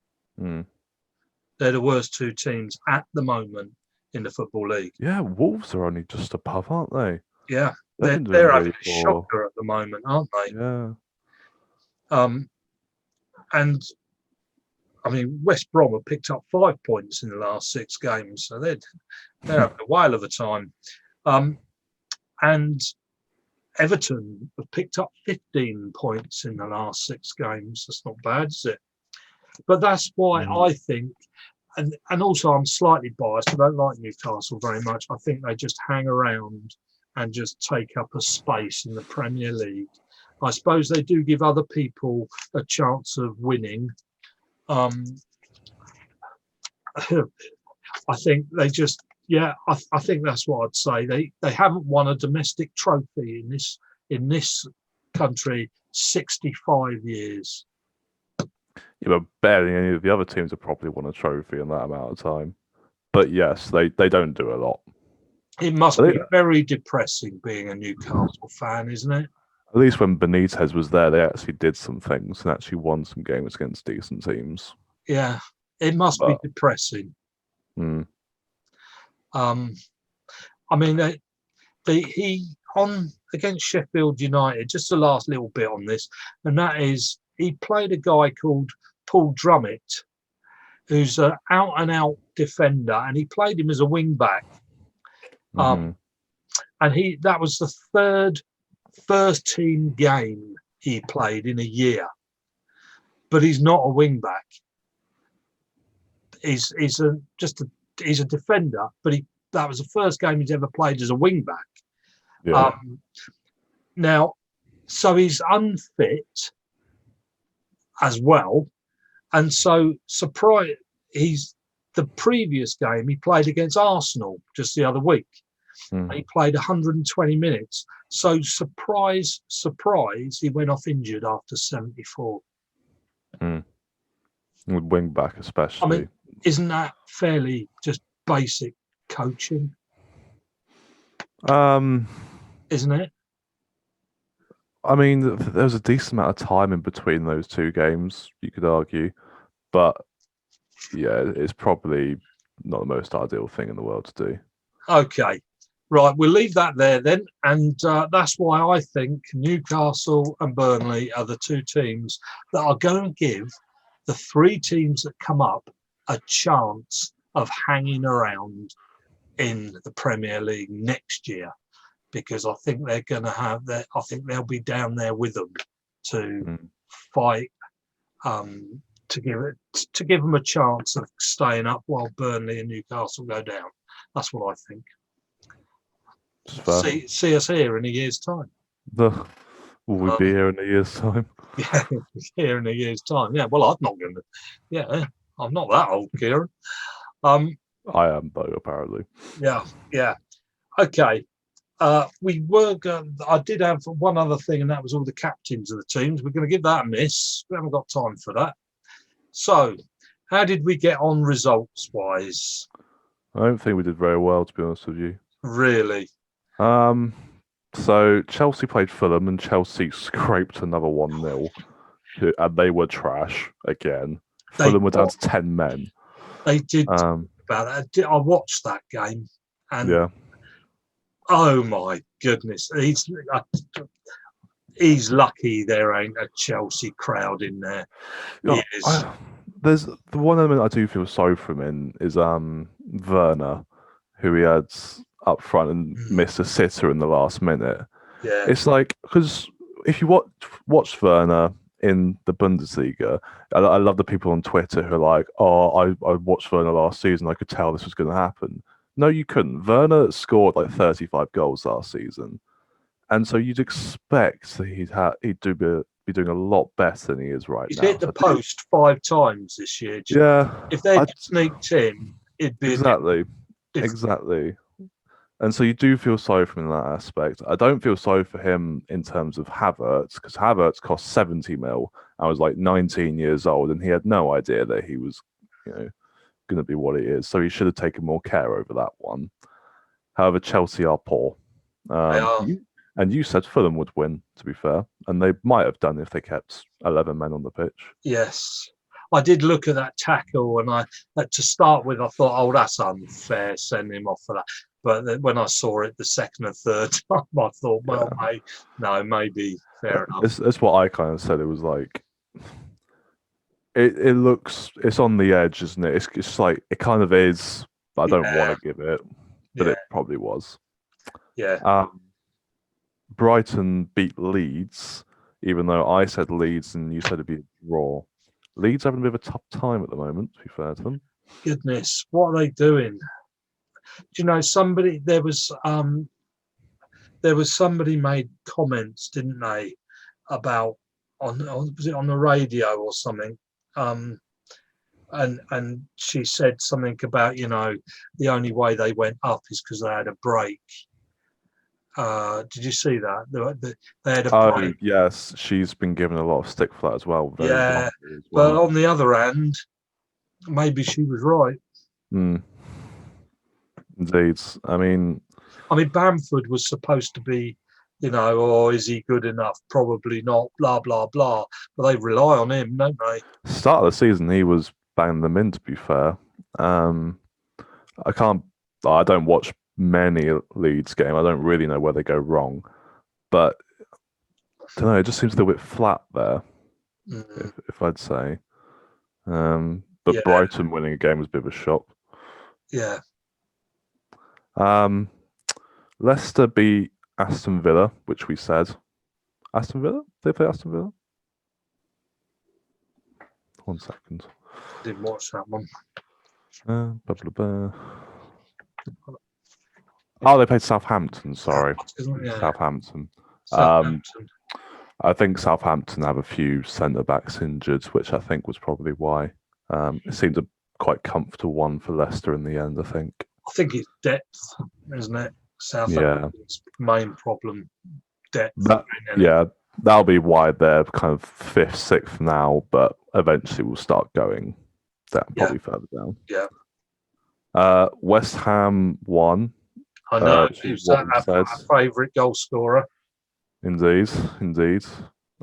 Speaker 1: They're the worst 2 teams at the moment in the Football League.
Speaker 2: Yeah, Wolves are only just above, aren't they?
Speaker 1: Yeah, they're having a shocker at the moment, aren't they?
Speaker 2: Yeah.
Speaker 1: And I mean, West Brom have picked up 5 points in the last 6 games, so they're having a whale of a time. And Everton have picked up 15 points in the last 6 games. That's not bad, is it? But that's why I think, and also I'm slightly biased. I don't like Newcastle very much. I think they just hang around and just take up a space in the Premier League. I suppose they do give other people a chance of winning. I think they just, I think that's what I'd say. They haven't won a domestic trophy in this country 65 years.
Speaker 2: Yeah, but barely any of the other teams have probably won a trophy in that amount of time. But yes, they don't do a lot.
Speaker 1: It must
Speaker 2: But
Speaker 1: be very depressing being a Newcastle fan, isn't it?
Speaker 2: at least when Benitez was there, they actually did some things and actually won some games against decent teams.
Speaker 1: Yeah, it must be
Speaker 2: But
Speaker 1: depressing.
Speaker 2: mm,
Speaker 1: I mean, he on against Sheffield United. Just the last little bit on this, and that is he played a guy called Paul Drummett, who's an out and out defender, and he played him as a wing back.
Speaker 2: mhm.
Speaker 1: And that was the third first team game he played in a year. But he's not a wing back. He's a defender, but that was the first game he's ever played as a wing back.
Speaker 2: Yeah.
Speaker 1: Now, so he's unfit as well, and so surprise. He's the previous game he played against Arsenal just the other week. He played 120 minutes. So surprise, he went off injured after 74.
Speaker 2: With wing back especially.
Speaker 1: I mean, isn't that fairly just basic coaching? Isn't it?
Speaker 2: I mean, there was a decent amount of time in between those two games, you could argue. But yeah, it's probably not the most ideal thing in the world to do.
Speaker 1: Okay. Right, we'll leave that there then. And that's why I think Newcastle and Burnley are the two teams that are going to give the three teams that come up a chance of hanging around in the Premier League next year, because I think they're going to have that. I think they'll be down there with them to fight to give them a chance of staying up while Burnley and Newcastle go down. That's what I think. See us here in a year's time.
Speaker 2: Will we be here in a year's time?
Speaker 1: Yeah, here in a year's time. Yeah, well, I'm not going to. Yeah, I'm not that old, Kieran.
Speaker 2: I am, though, apparently.
Speaker 1: Yeah. Okay. I did have one other thing, and that was all the captains of the teams. We're going to give that a miss. We haven't got time for that. So, how did we get on results-wise?
Speaker 2: I don't think we did very well, to be honest with you.
Speaker 1: Really?
Speaker 2: So Chelsea played Fulham, and Chelsea scraped another 1-0, and they were trash again. Fulham were down to 10 men.
Speaker 1: They did. About that. I watched that game, and
Speaker 2: yeah.
Speaker 1: Oh my goodness, he's lucky there ain't a Chelsea crowd in there.
Speaker 2: There's the one element I do feel sorry for him in is Werner, who he had up front and missed a sitter in the last minute.
Speaker 1: Yeah,
Speaker 2: it's like, because if you watch Werner in the Bundesliga, I love the people on Twitter who are like, "Oh, I watched Werner last season. I could tell this was going to happen." No, you couldn't. Werner scored like 35 goals last season, and so you'd expect that he'd be doing a lot better than he is right now.
Speaker 1: He's hit the post 5 times this year.
Speaker 2: Yeah,
Speaker 1: if they'd sneaked in, it'd be
Speaker 2: exactly. And so you do feel sorry for him in that aspect. I don't feel sorry for him in terms of Havertz, because Havertz cost 70 mil. I was like 19 years old, and he had no idea that he was, going to be what he is. So he should have taken more care over that one. However, Chelsea are poor. And you said Fulham would win, to be fair, and they might have done if they kept 11 men on the pitch.
Speaker 1: Yes. I did look at that tackle, and to start with, I thought, oh, that's unfair, send him off for that. But when I saw it the second and third time, I thought, well, maybe fair enough.
Speaker 2: That's what I kind of said. It was like, it looks, it's on the edge, isn't it? It's like, it kind of is, but I don't want to give it, but it probably was.
Speaker 1: Yeah.
Speaker 2: Brighton beat Leeds, even though I said Leeds and you said it'd be a draw. Leeds having a bit of a tough time at the moment, to be fair to them.
Speaker 1: Goodness, what are they doing? Do you know, there was somebody made comments, didn't they, about was it on the radio or something? And she said something about, the only way they went up is because they had a break. Did you see that? They had a
Speaker 2: Oh
Speaker 1: break.
Speaker 2: yes, she's been given a lot of stick for that as well. Very
Speaker 1: Yeah,
Speaker 2: rightly as
Speaker 1: but
Speaker 2: well.
Speaker 1: on the other hand, maybe she was right.
Speaker 2: Mm, indeed.
Speaker 1: I mean, Bamford was supposed to be, or is he good enough? Probably not, blah, blah, blah. But they rely on him, don't they?
Speaker 2: Start of the season, he was banging them in. To be fair, um, I can't. I don't watch many Leeds game. I don't really know where they go wrong, but I don't know. It just seems a little bit flat there,
Speaker 1: Mm,
Speaker 2: if I'd say. But
Speaker 1: yeah,
Speaker 2: Brighton winning a game was a bit of a shock.
Speaker 1: yeah.
Speaker 2: Um, Leicester beat Aston Villa, which we said. Aston Villa? Did they play Aston Villa? 1 second.
Speaker 1: Didn't watch that one.
Speaker 2: Blah, blah, blah. Oh, they played Southampton. Sorry,
Speaker 1: Yeah,
Speaker 2: Southampton.
Speaker 1: Southampton.
Speaker 2: I think Southampton have a few centre backs injured, which I think was probably why. It seemed a quite comfortable one for Leicester in the end. I think.
Speaker 1: I think it's depth, isn't it?
Speaker 2: Yeah.
Speaker 1: Southampton's main problem, depth.
Speaker 2: That yeah, that'll be why they're kind of fifth, sixth now, but eventually will start going down, probably further down.
Speaker 1: Yeah.
Speaker 2: West Ham won.
Speaker 1: I know.
Speaker 2: Which
Speaker 1: Who's
Speaker 2: is what
Speaker 1: that?
Speaker 2: we
Speaker 1: Our
Speaker 2: said.
Speaker 1: favourite goal scorer.
Speaker 2: Indeed.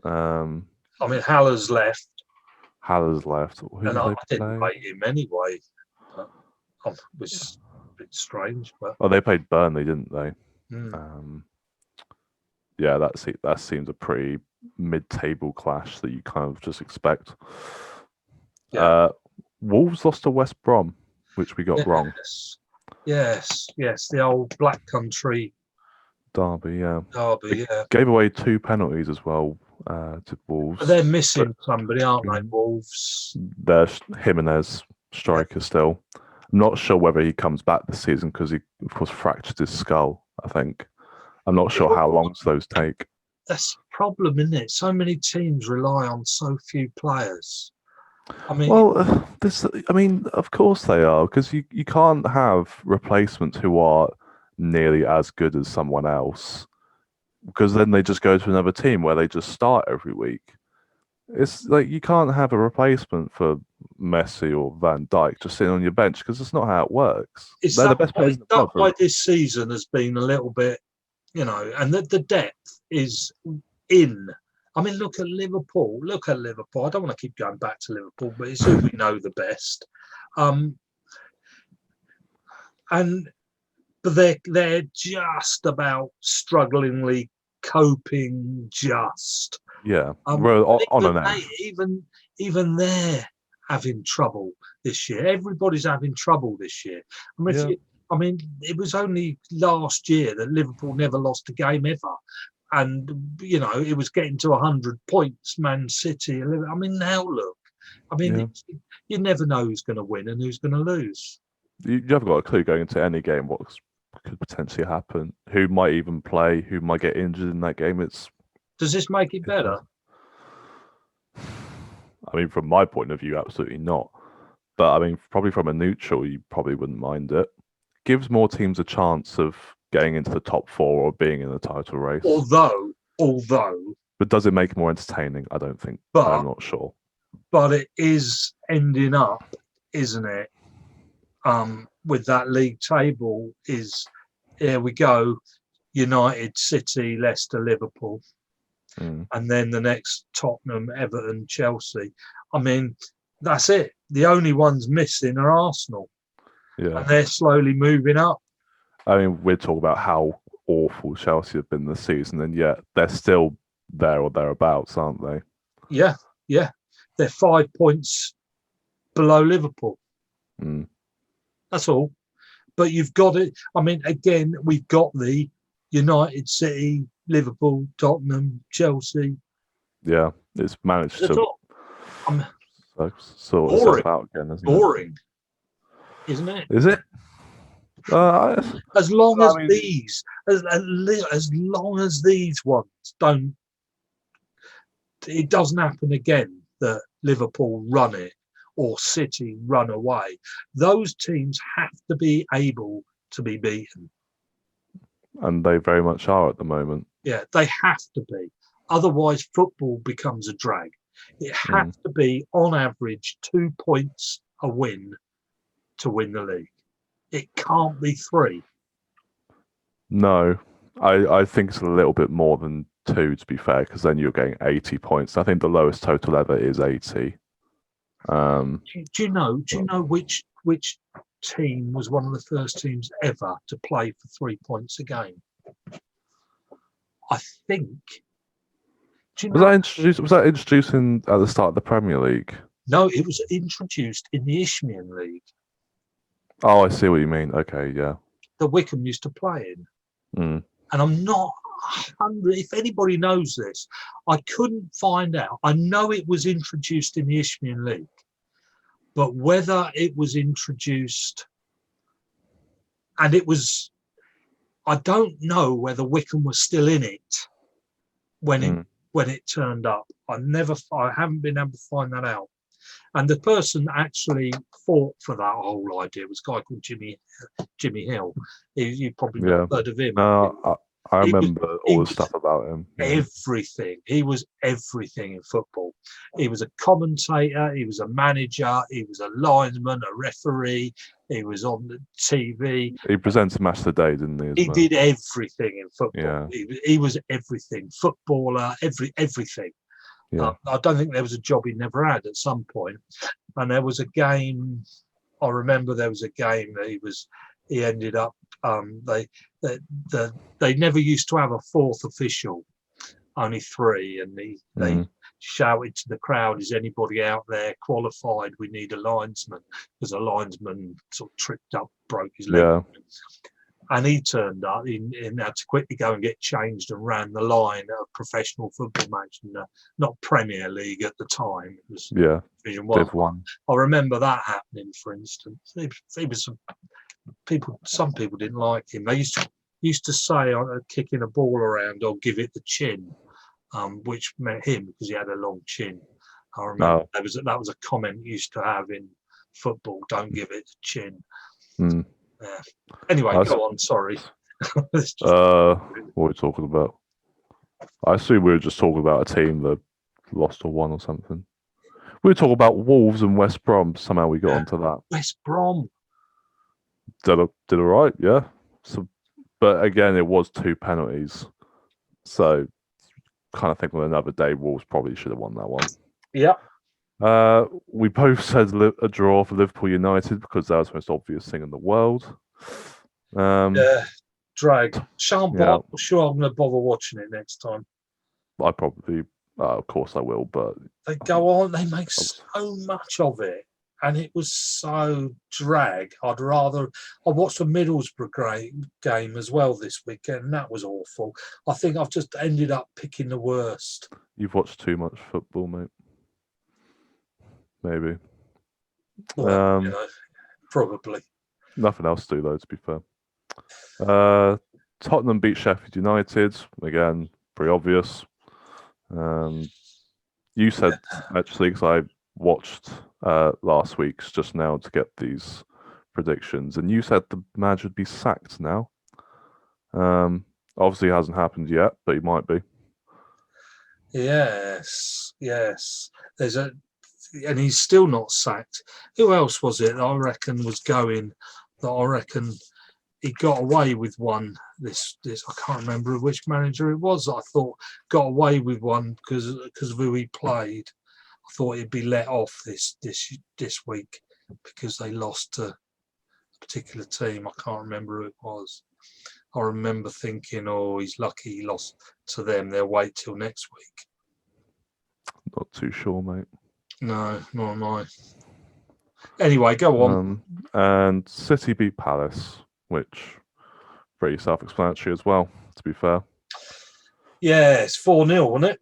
Speaker 1: I mean, Haller's left,
Speaker 2: Haller's left. Who
Speaker 1: and
Speaker 2: did
Speaker 1: I
Speaker 2: they
Speaker 1: didn't
Speaker 2: play?
Speaker 1: rate him anyway. It was a bit strange, but
Speaker 2: Oh, they played Burnley, didn't they?
Speaker 1: mm,
Speaker 2: Yeah, that seems a pretty mid-table clash that you kind of just expect.
Speaker 1: yeah.
Speaker 2: Wolves lost to West Brom, which we got wrong.
Speaker 1: Yes. The old Black Country
Speaker 2: Derby, yeah.
Speaker 1: derby. Yeah.
Speaker 2: Gave away 2 penalties as well to Wolves.
Speaker 1: But they're missing somebody, aren't they? Wolves.
Speaker 2: There's Jimenez, striker still. I'm not sure whether he comes back this season because he, of course, fractured his skull, I think. I'm not sure how long those take.
Speaker 1: That's the problem, isn't it? So many teams rely on so few players. I mean,
Speaker 2: of course they are, because you can't have replacements who are nearly as good as someone else, because then they just go to another team where they just start every week. It's like you can't have a replacement for Messi or Van Dijk just sitting on your bench, because it's not how it works. They're the best players in the world.
Speaker 1: That's why this season has been a little bit, and the depth is in. I mean, look at Liverpool. I don't want to keep going back to Liverpool, but it's who we know the best. But they're just about strugglingly coping. Just
Speaker 2: Yeah, we're on an edge.
Speaker 1: Even they're having trouble this year. Everybody's having trouble this year. I mean, it was only last year that Liverpool never lost a game ever. And, it was getting to 100 points, Man City. I mean, now look. I mean, you never know who's going to win and who's going to lose.
Speaker 2: You haven't got a clue going into any game what could potentially happen. Who might even play, who might get injured in that game.
Speaker 1: Does this make it better?
Speaker 2: I mean, from my point of view, absolutely not. But, I mean, probably from a neutral, you probably wouldn't mind it. Gives more teams a chance of getting into the top 4 or being in the title race.
Speaker 1: Although,
Speaker 2: but does it make it more entertaining? I don't think. I'm not sure.
Speaker 1: But it is ending up, isn't it? With that league table here we go, United, City, Leicester, Liverpool, and then the next Tottenham, Everton, Chelsea. I mean, that's it. The only ones missing are Arsenal.
Speaker 2: Yeah,
Speaker 1: and they're slowly moving up.
Speaker 2: I mean, we're talking about how awful Chelsea have been this season, and yet they're still there or thereabouts, aren't they?
Speaker 1: Yeah. They're 5 points below Liverpool. That's all. But you've got it. I mean, again, we've got the United, City, Liverpool, Tottenham, Chelsea.
Speaker 2: Yeah, it's managed to sort itself out again, isn't it?
Speaker 1: Boring, isn't it?
Speaker 2: Is it?
Speaker 1: As long as these ones don't, it doesn't happen again that Liverpool run it or City run away. Those teams have to be able to be beaten.
Speaker 2: and they very much are at the moment.
Speaker 1: Yeah, they have to be. Otherwise, football becomes a drag. It has to be, on average, 2 points a win to win the league. It can't be 3.
Speaker 2: No, I think it's a little bit more than 2, to be fair, because then you're getting 80 points. I think the lowest total ever is 80.
Speaker 1: Do you know which team was one of the first teams ever to play for 3 points a game? I think. Do you know?
Speaker 2: Was that introduced at the start of the Premier League?
Speaker 1: No, it was introduced in the Isthmian League
Speaker 2: Oh, I see what you mean. Okay, yeah.
Speaker 1: that Wycombe used to play in.
Speaker 2: Mm.
Speaker 1: And I'm not 100. If anybody knows this, I couldn't find out. I know it was introduced in the Isthmian League, but whether it was introduced, and it was, I don't know whether Wycombe was still in it when it turned up. I haven't been able to find that out. And the person actually fought for that whole idea was a guy called Jimmy Hill. You probably not heard of him.
Speaker 2: I remember all the stuff about him. Yeah.
Speaker 1: Everything. He was everything in football. He was a commentator. He was a manager. He was a linesman, a referee. He was on the TV.
Speaker 2: He presented Match of the Day, didn't he?
Speaker 1: He did everything in football.
Speaker 2: Yeah.
Speaker 1: He was everything. Footballer, everything.
Speaker 2: Yeah.
Speaker 1: I don't think there was a job he never had at some point. And there was a game. I remember there was a game that he ended up. They never used to have a fourth official, only 3, and they shouted to the crowd, "Is anybody out there qualified? We need a linesman," because a linesman sort of tripped up, broke his leg.
Speaker 2: Yeah.
Speaker 1: And he turned up. He had to quickly go and get changed and ran the line at a professional football match, not Premier League at the time. It was Division 1.
Speaker 2: Div 1.
Speaker 1: I remember that happening, for instance. He was some people didn't like him. They used to say, kicking a ball around or give it the chin, which meant him because he had a long chin. I remember that was a comment you used to have in football: "Don't give it the chin." Yeah. Anyway, go on. Sorry.
Speaker 2: What are we talking about? I assume we were just talking about a team that lost or won or something. We were talking about Wolves and West Brom. Somehow we got onto that.
Speaker 1: West Brom
Speaker 2: did all right, yeah. So, but again, it was 2 penalties. So, kind of think on another day, Wolves probably should have won that one.
Speaker 1: Yeah.
Speaker 2: We both said a draw for Liverpool United because that was the most obvious thing in the world.
Speaker 1: Drag. Sure, I'm going to bother watching it next time.
Speaker 2: I probably, of course I will, but...
Speaker 1: They go on, they make so much of it, and it was so drag. I watched the Middlesbrough game as well this weekend, and that was awful. I think I've just ended up picking the worst.
Speaker 2: You've watched too much football, mate. Maybe.
Speaker 1: Well, probably. Nothing
Speaker 2: else to do, though, to be fair. Tottenham beat Sheffield United. Again, pretty obvious. You said, actually, because I watched last week's just now to get these predictions, and you said the manager would be sacked now. Obviously, it hasn't happened yet, but he might be.
Speaker 1: Yes. And he's still not sacked. Who else was it that I reckon was going? That I reckon he got away with one. This I can't remember which manager it was. I thought got away with one because of who he played. I thought he'd be let off this week because they lost to a particular team. I can't remember who it was. I remember thinking, "Oh, he's lucky he lost to them. They'll wait till next week."
Speaker 2: Not too sure, mate.
Speaker 1: No, nor am I. Anyway, go on.
Speaker 2: And City beat Palace, which pretty self-explanatory as well, to be fair.
Speaker 1: Yeah, it's 4-0, wasn't it?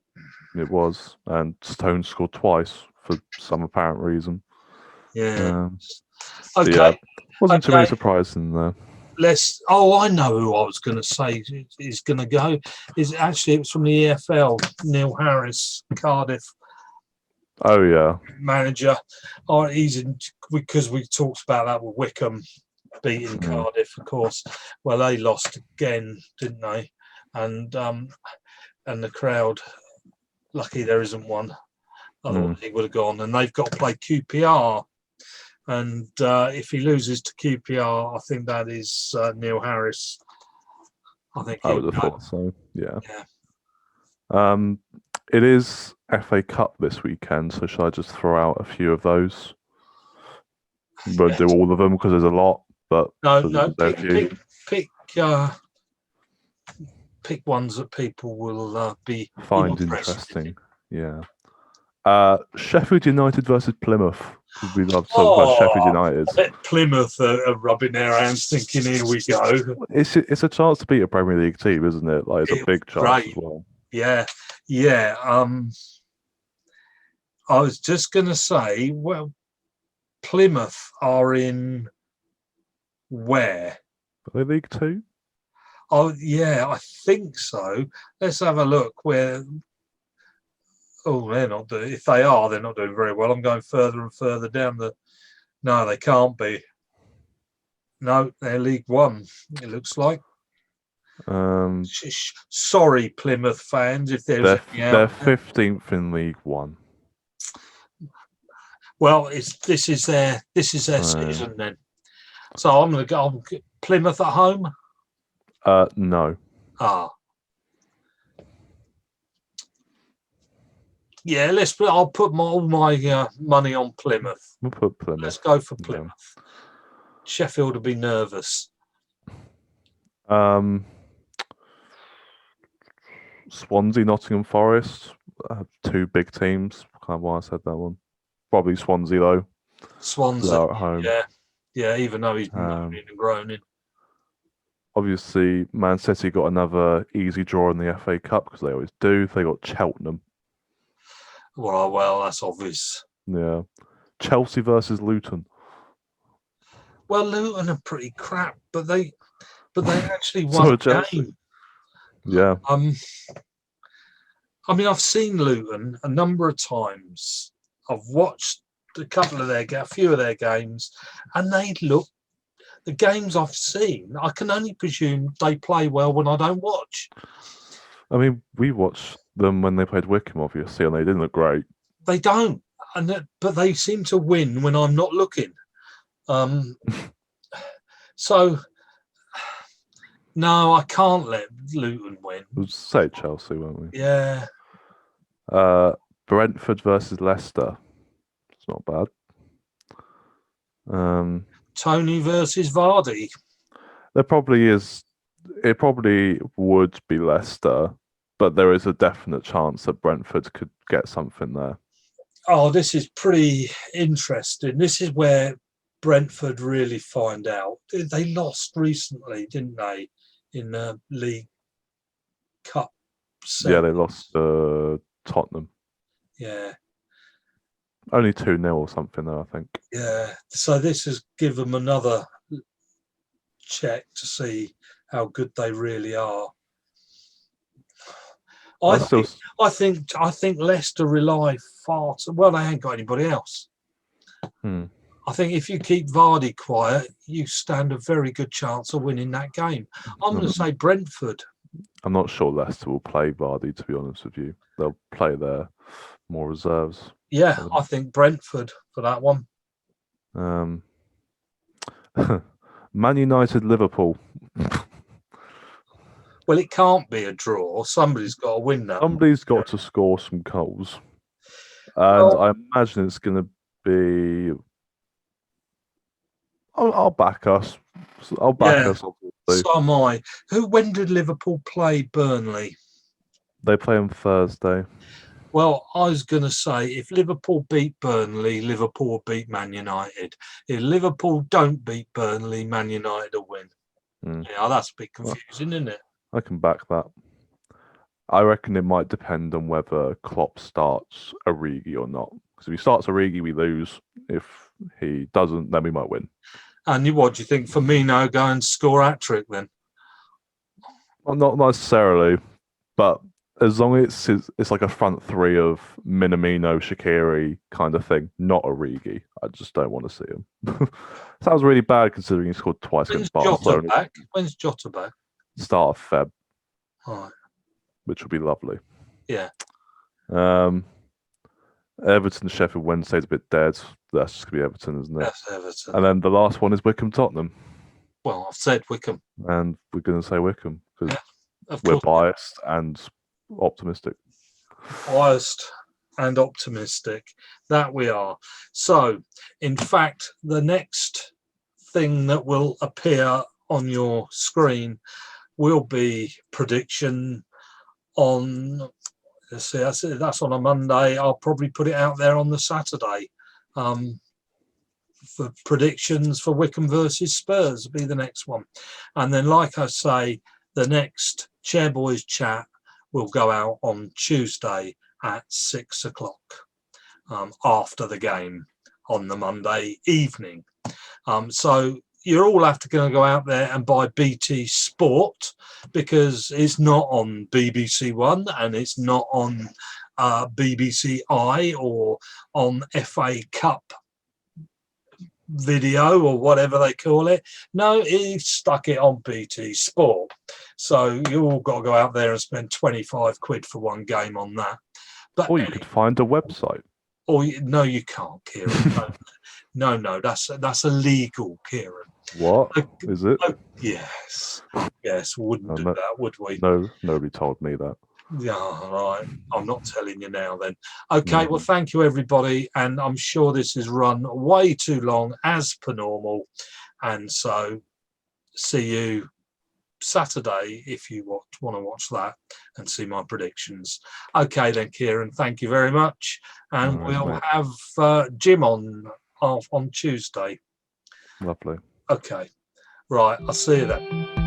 Speaker 2: It was. And Stones scored twice for some apparent reason.
Speaker 1: Yeah.
Speaker 2: Okay. Yeah, wasn't too many surprises in there.
Speaker 1: I know who I was going to say is going to go. It was from the EFL, Neil Harris, Cardiff.
Speaker 2: Oh yeah,
Speaker 1: manager. He's in because we talked about that with Wycombe. beating Cardiff, of course. Well, they lost again, didn't they? And the crowd, lucky there isn't one. Otherwise, he would have gone. And they've got to play QPR. And if he loses to QPR, I think that is Neil Harris. I think
Speaker 2: I would have thought so. Yeah. It is FA Cup this weekend, so should I just throw out a few of those? Won't do all of them because there's a lot, but
Speaker 1: no. Pick ones that people will
Speaker 2: find interesting. Yeah. Sheffield United versus Plymouth. We love to talk about Sheffield United.
Speaker 1: I bet Plymouth are rubbing their hands, thinking, "Here we go."
Speaker 2: It's a chance to beat a Premier League team, isn't it? Like it's a big chance as well.
Speaker 1: Yeah. I was just going to say, well, Plymouth are in where?
Speaker 2: Are they League Two?
Speaker 1: Oh, yeah, I think so. Let's have a look. Where? Oh, they're not doing. If they are, they're not doing very well. I'm going further and further down the. No, they can't be. No, they're League One. It looks like. Sorry, Plymouth fans, if there's
Speaker 2: they're 15th in League One.
Speaker 1: Well, this is their season then. So I'm going to go Plymouth at home.
Speaker 2: No.
Speaker 1: Yeah, I'll put all my money on Plymouth.
Speaker 2: We'll put Plymouth.
Speaker 1: Let's go for Plymouth. Yeah. Sheffield will be nervous.
Speaker 2: Swansea, Nottingham Forest, two big teams. Kind of why I said that one. Probably Swansea though.
Speaker 1: Swansea
Speaker 2: at home.
Speaker 1: Yeah. Even though he's moaning and groaning.
Speaker 2: Obviously, Man City got another easy draw in the FA Cup because they always do. They got Cheltenham.
Speaker 1: Well, that's obvious.
Speaker 2: Yeah. Chelsea versus Luton.
Speaker 1: Well, Luton are pretty crap, but they actually won the game.
Speaker 2: Yeah.
Speaker 1: I mean, I've seen Luton a number of times. I've watched a few of their games, and the games I've seen, I can only presume they play well when I don't watch.
Speaker 2: I mean, we watched them when they played Wycombe, obviously, and they didn't look great.
Speaker 1: They don't, but they seem to win when I'm not looking. So, no, I can't let Luton win.
Speaker 2: We'll say Chelsea, won't we?
Speaker 1: Yeah.
Speaker 2: Brentford versus Leicester. It's not bad.
Speaker 1: Tony versus Vardy.
Speaker 2: There probably is. It probably would be Leicester, but there is a definite chance that Brentford could get something there.
Speaker 1: Oh, this is pretty interesting. This is where Brentford really find out. They lost recently, didn't they, in the League Cup?
Speaker 2: Yeah, they lost Tottenham.
Speaker 1: Yeah.
Speaker 2: Only 2-0 or something, though, I think.
Speaker 1: Yeah. So this has given them another check to see how good they really are. I think Leicester rely far too well. They ain't got anybody else. I think if you keep Vardy quiet, you stand a very good chance of winning that game. I'm going to say Brentford.
Speaker 2: I'm not sure Leicester will play Vardy, to be honest with you. They'll play their more reserves.
Speaker 1: Yeah, I think Brentford for that one.
Speaker 2: Man United, Liverpool.
Speaker 1: Well, it can't be a draw. Somebody's got to win that.
Speaker 2: Somebody's got to score some goals. And I imagine it's going to be... I'll back us. I'll back us. Obviously.
Speaker 1: So am I. When did Liverpool play Burnley?
Speaker 2: They play on Thursday. Well,
Speaker 1: I was going to say, if Liverpool beat Burnley, Liverpool beat Man United. If Liverpool don't beat Burnley, Man United will win. Yeah, that's a bit confusing, isn't it?
Speaker 2: I can back that. I reckon it might depend on whether Klopp starts Origi or not. Because if he starts Origi, we lose. If he doesn't, then we might win.
Speaker 1: And what do you think? Firmino go and score hat-trick then?
Speaker 2: Well, not necessarily, but as long as it's like a front three of Minamino, Shaqiri kind of thing, not Origi. I just don't want to see him. Sounds really bad considering he scored twice
Speaker 1: When's
Speaker 2: against
Speaker 1: Jota
Speaker 2: Barcelona.
Speaker 1: back? When's Jota back?
Speaker 2: Start of Feb,
Speaker 1: All right.
Speaker 2: which would be lovely.
Speaker 1: Yeah.
Speaker 2: Everton, Sheffield Wednesday's a bit dead. That's just gonna be Everton, isn't it?
Speaker 1: That's Everton.
Speaker 2: And then the last one is Wycombe, Tottenham,
Speaker 1: Well, I've said Wycombe.
Speaker 2: and we're gonna say Wycombe because
Speaker 1: Of
Speaker 2: we're
Speaker 1: course,
Speaker 2: biased and optimistic.
Speaker 1: biased and optimistic. That we are. So, in fact, the next thing that will appear on your screen will be prediction on. Let's see, that's on a Monday. I'll probably put it out there on the Saturday. For predictions for Wycombe versus Spurs will be the next one. And then, like I say, the next Chairboys chat will go out on Tuesday at 6 o'clock after the game on the Monday evening. So you're all have to go out there and buy BT Sport because it's not on BBC One and it's not on BBC I or on FA Cup video or whatever they call it. No, he stuck it on BT Sport. So you all got to go out there and spend 25 quid for one game on that. But
Speaker 2: Or you could find a website.
Speaker 1: Or no, you can't, Kieran. No, that's illegal, Kieran.
Speaker 2: What is it?
Speaker 1: Yes, wouldn't do
Speaker 2: No.
Speaker 1: that, would we?
Speaker 2: No, nobody told me that.
Speaker 1: Yeah, right. I'm not telling you now then. Okay, well, thank you, everybody. And I'm sure this has run way too long as per normal. And so see you Saturday if you want to watch that and see my predictions. Okay, then, Kieran, thank you very much. And we'll have Jim on Tuesday.
Speaker 2: Lovely.
Speaker 1: Okay. Right. I'll see you then.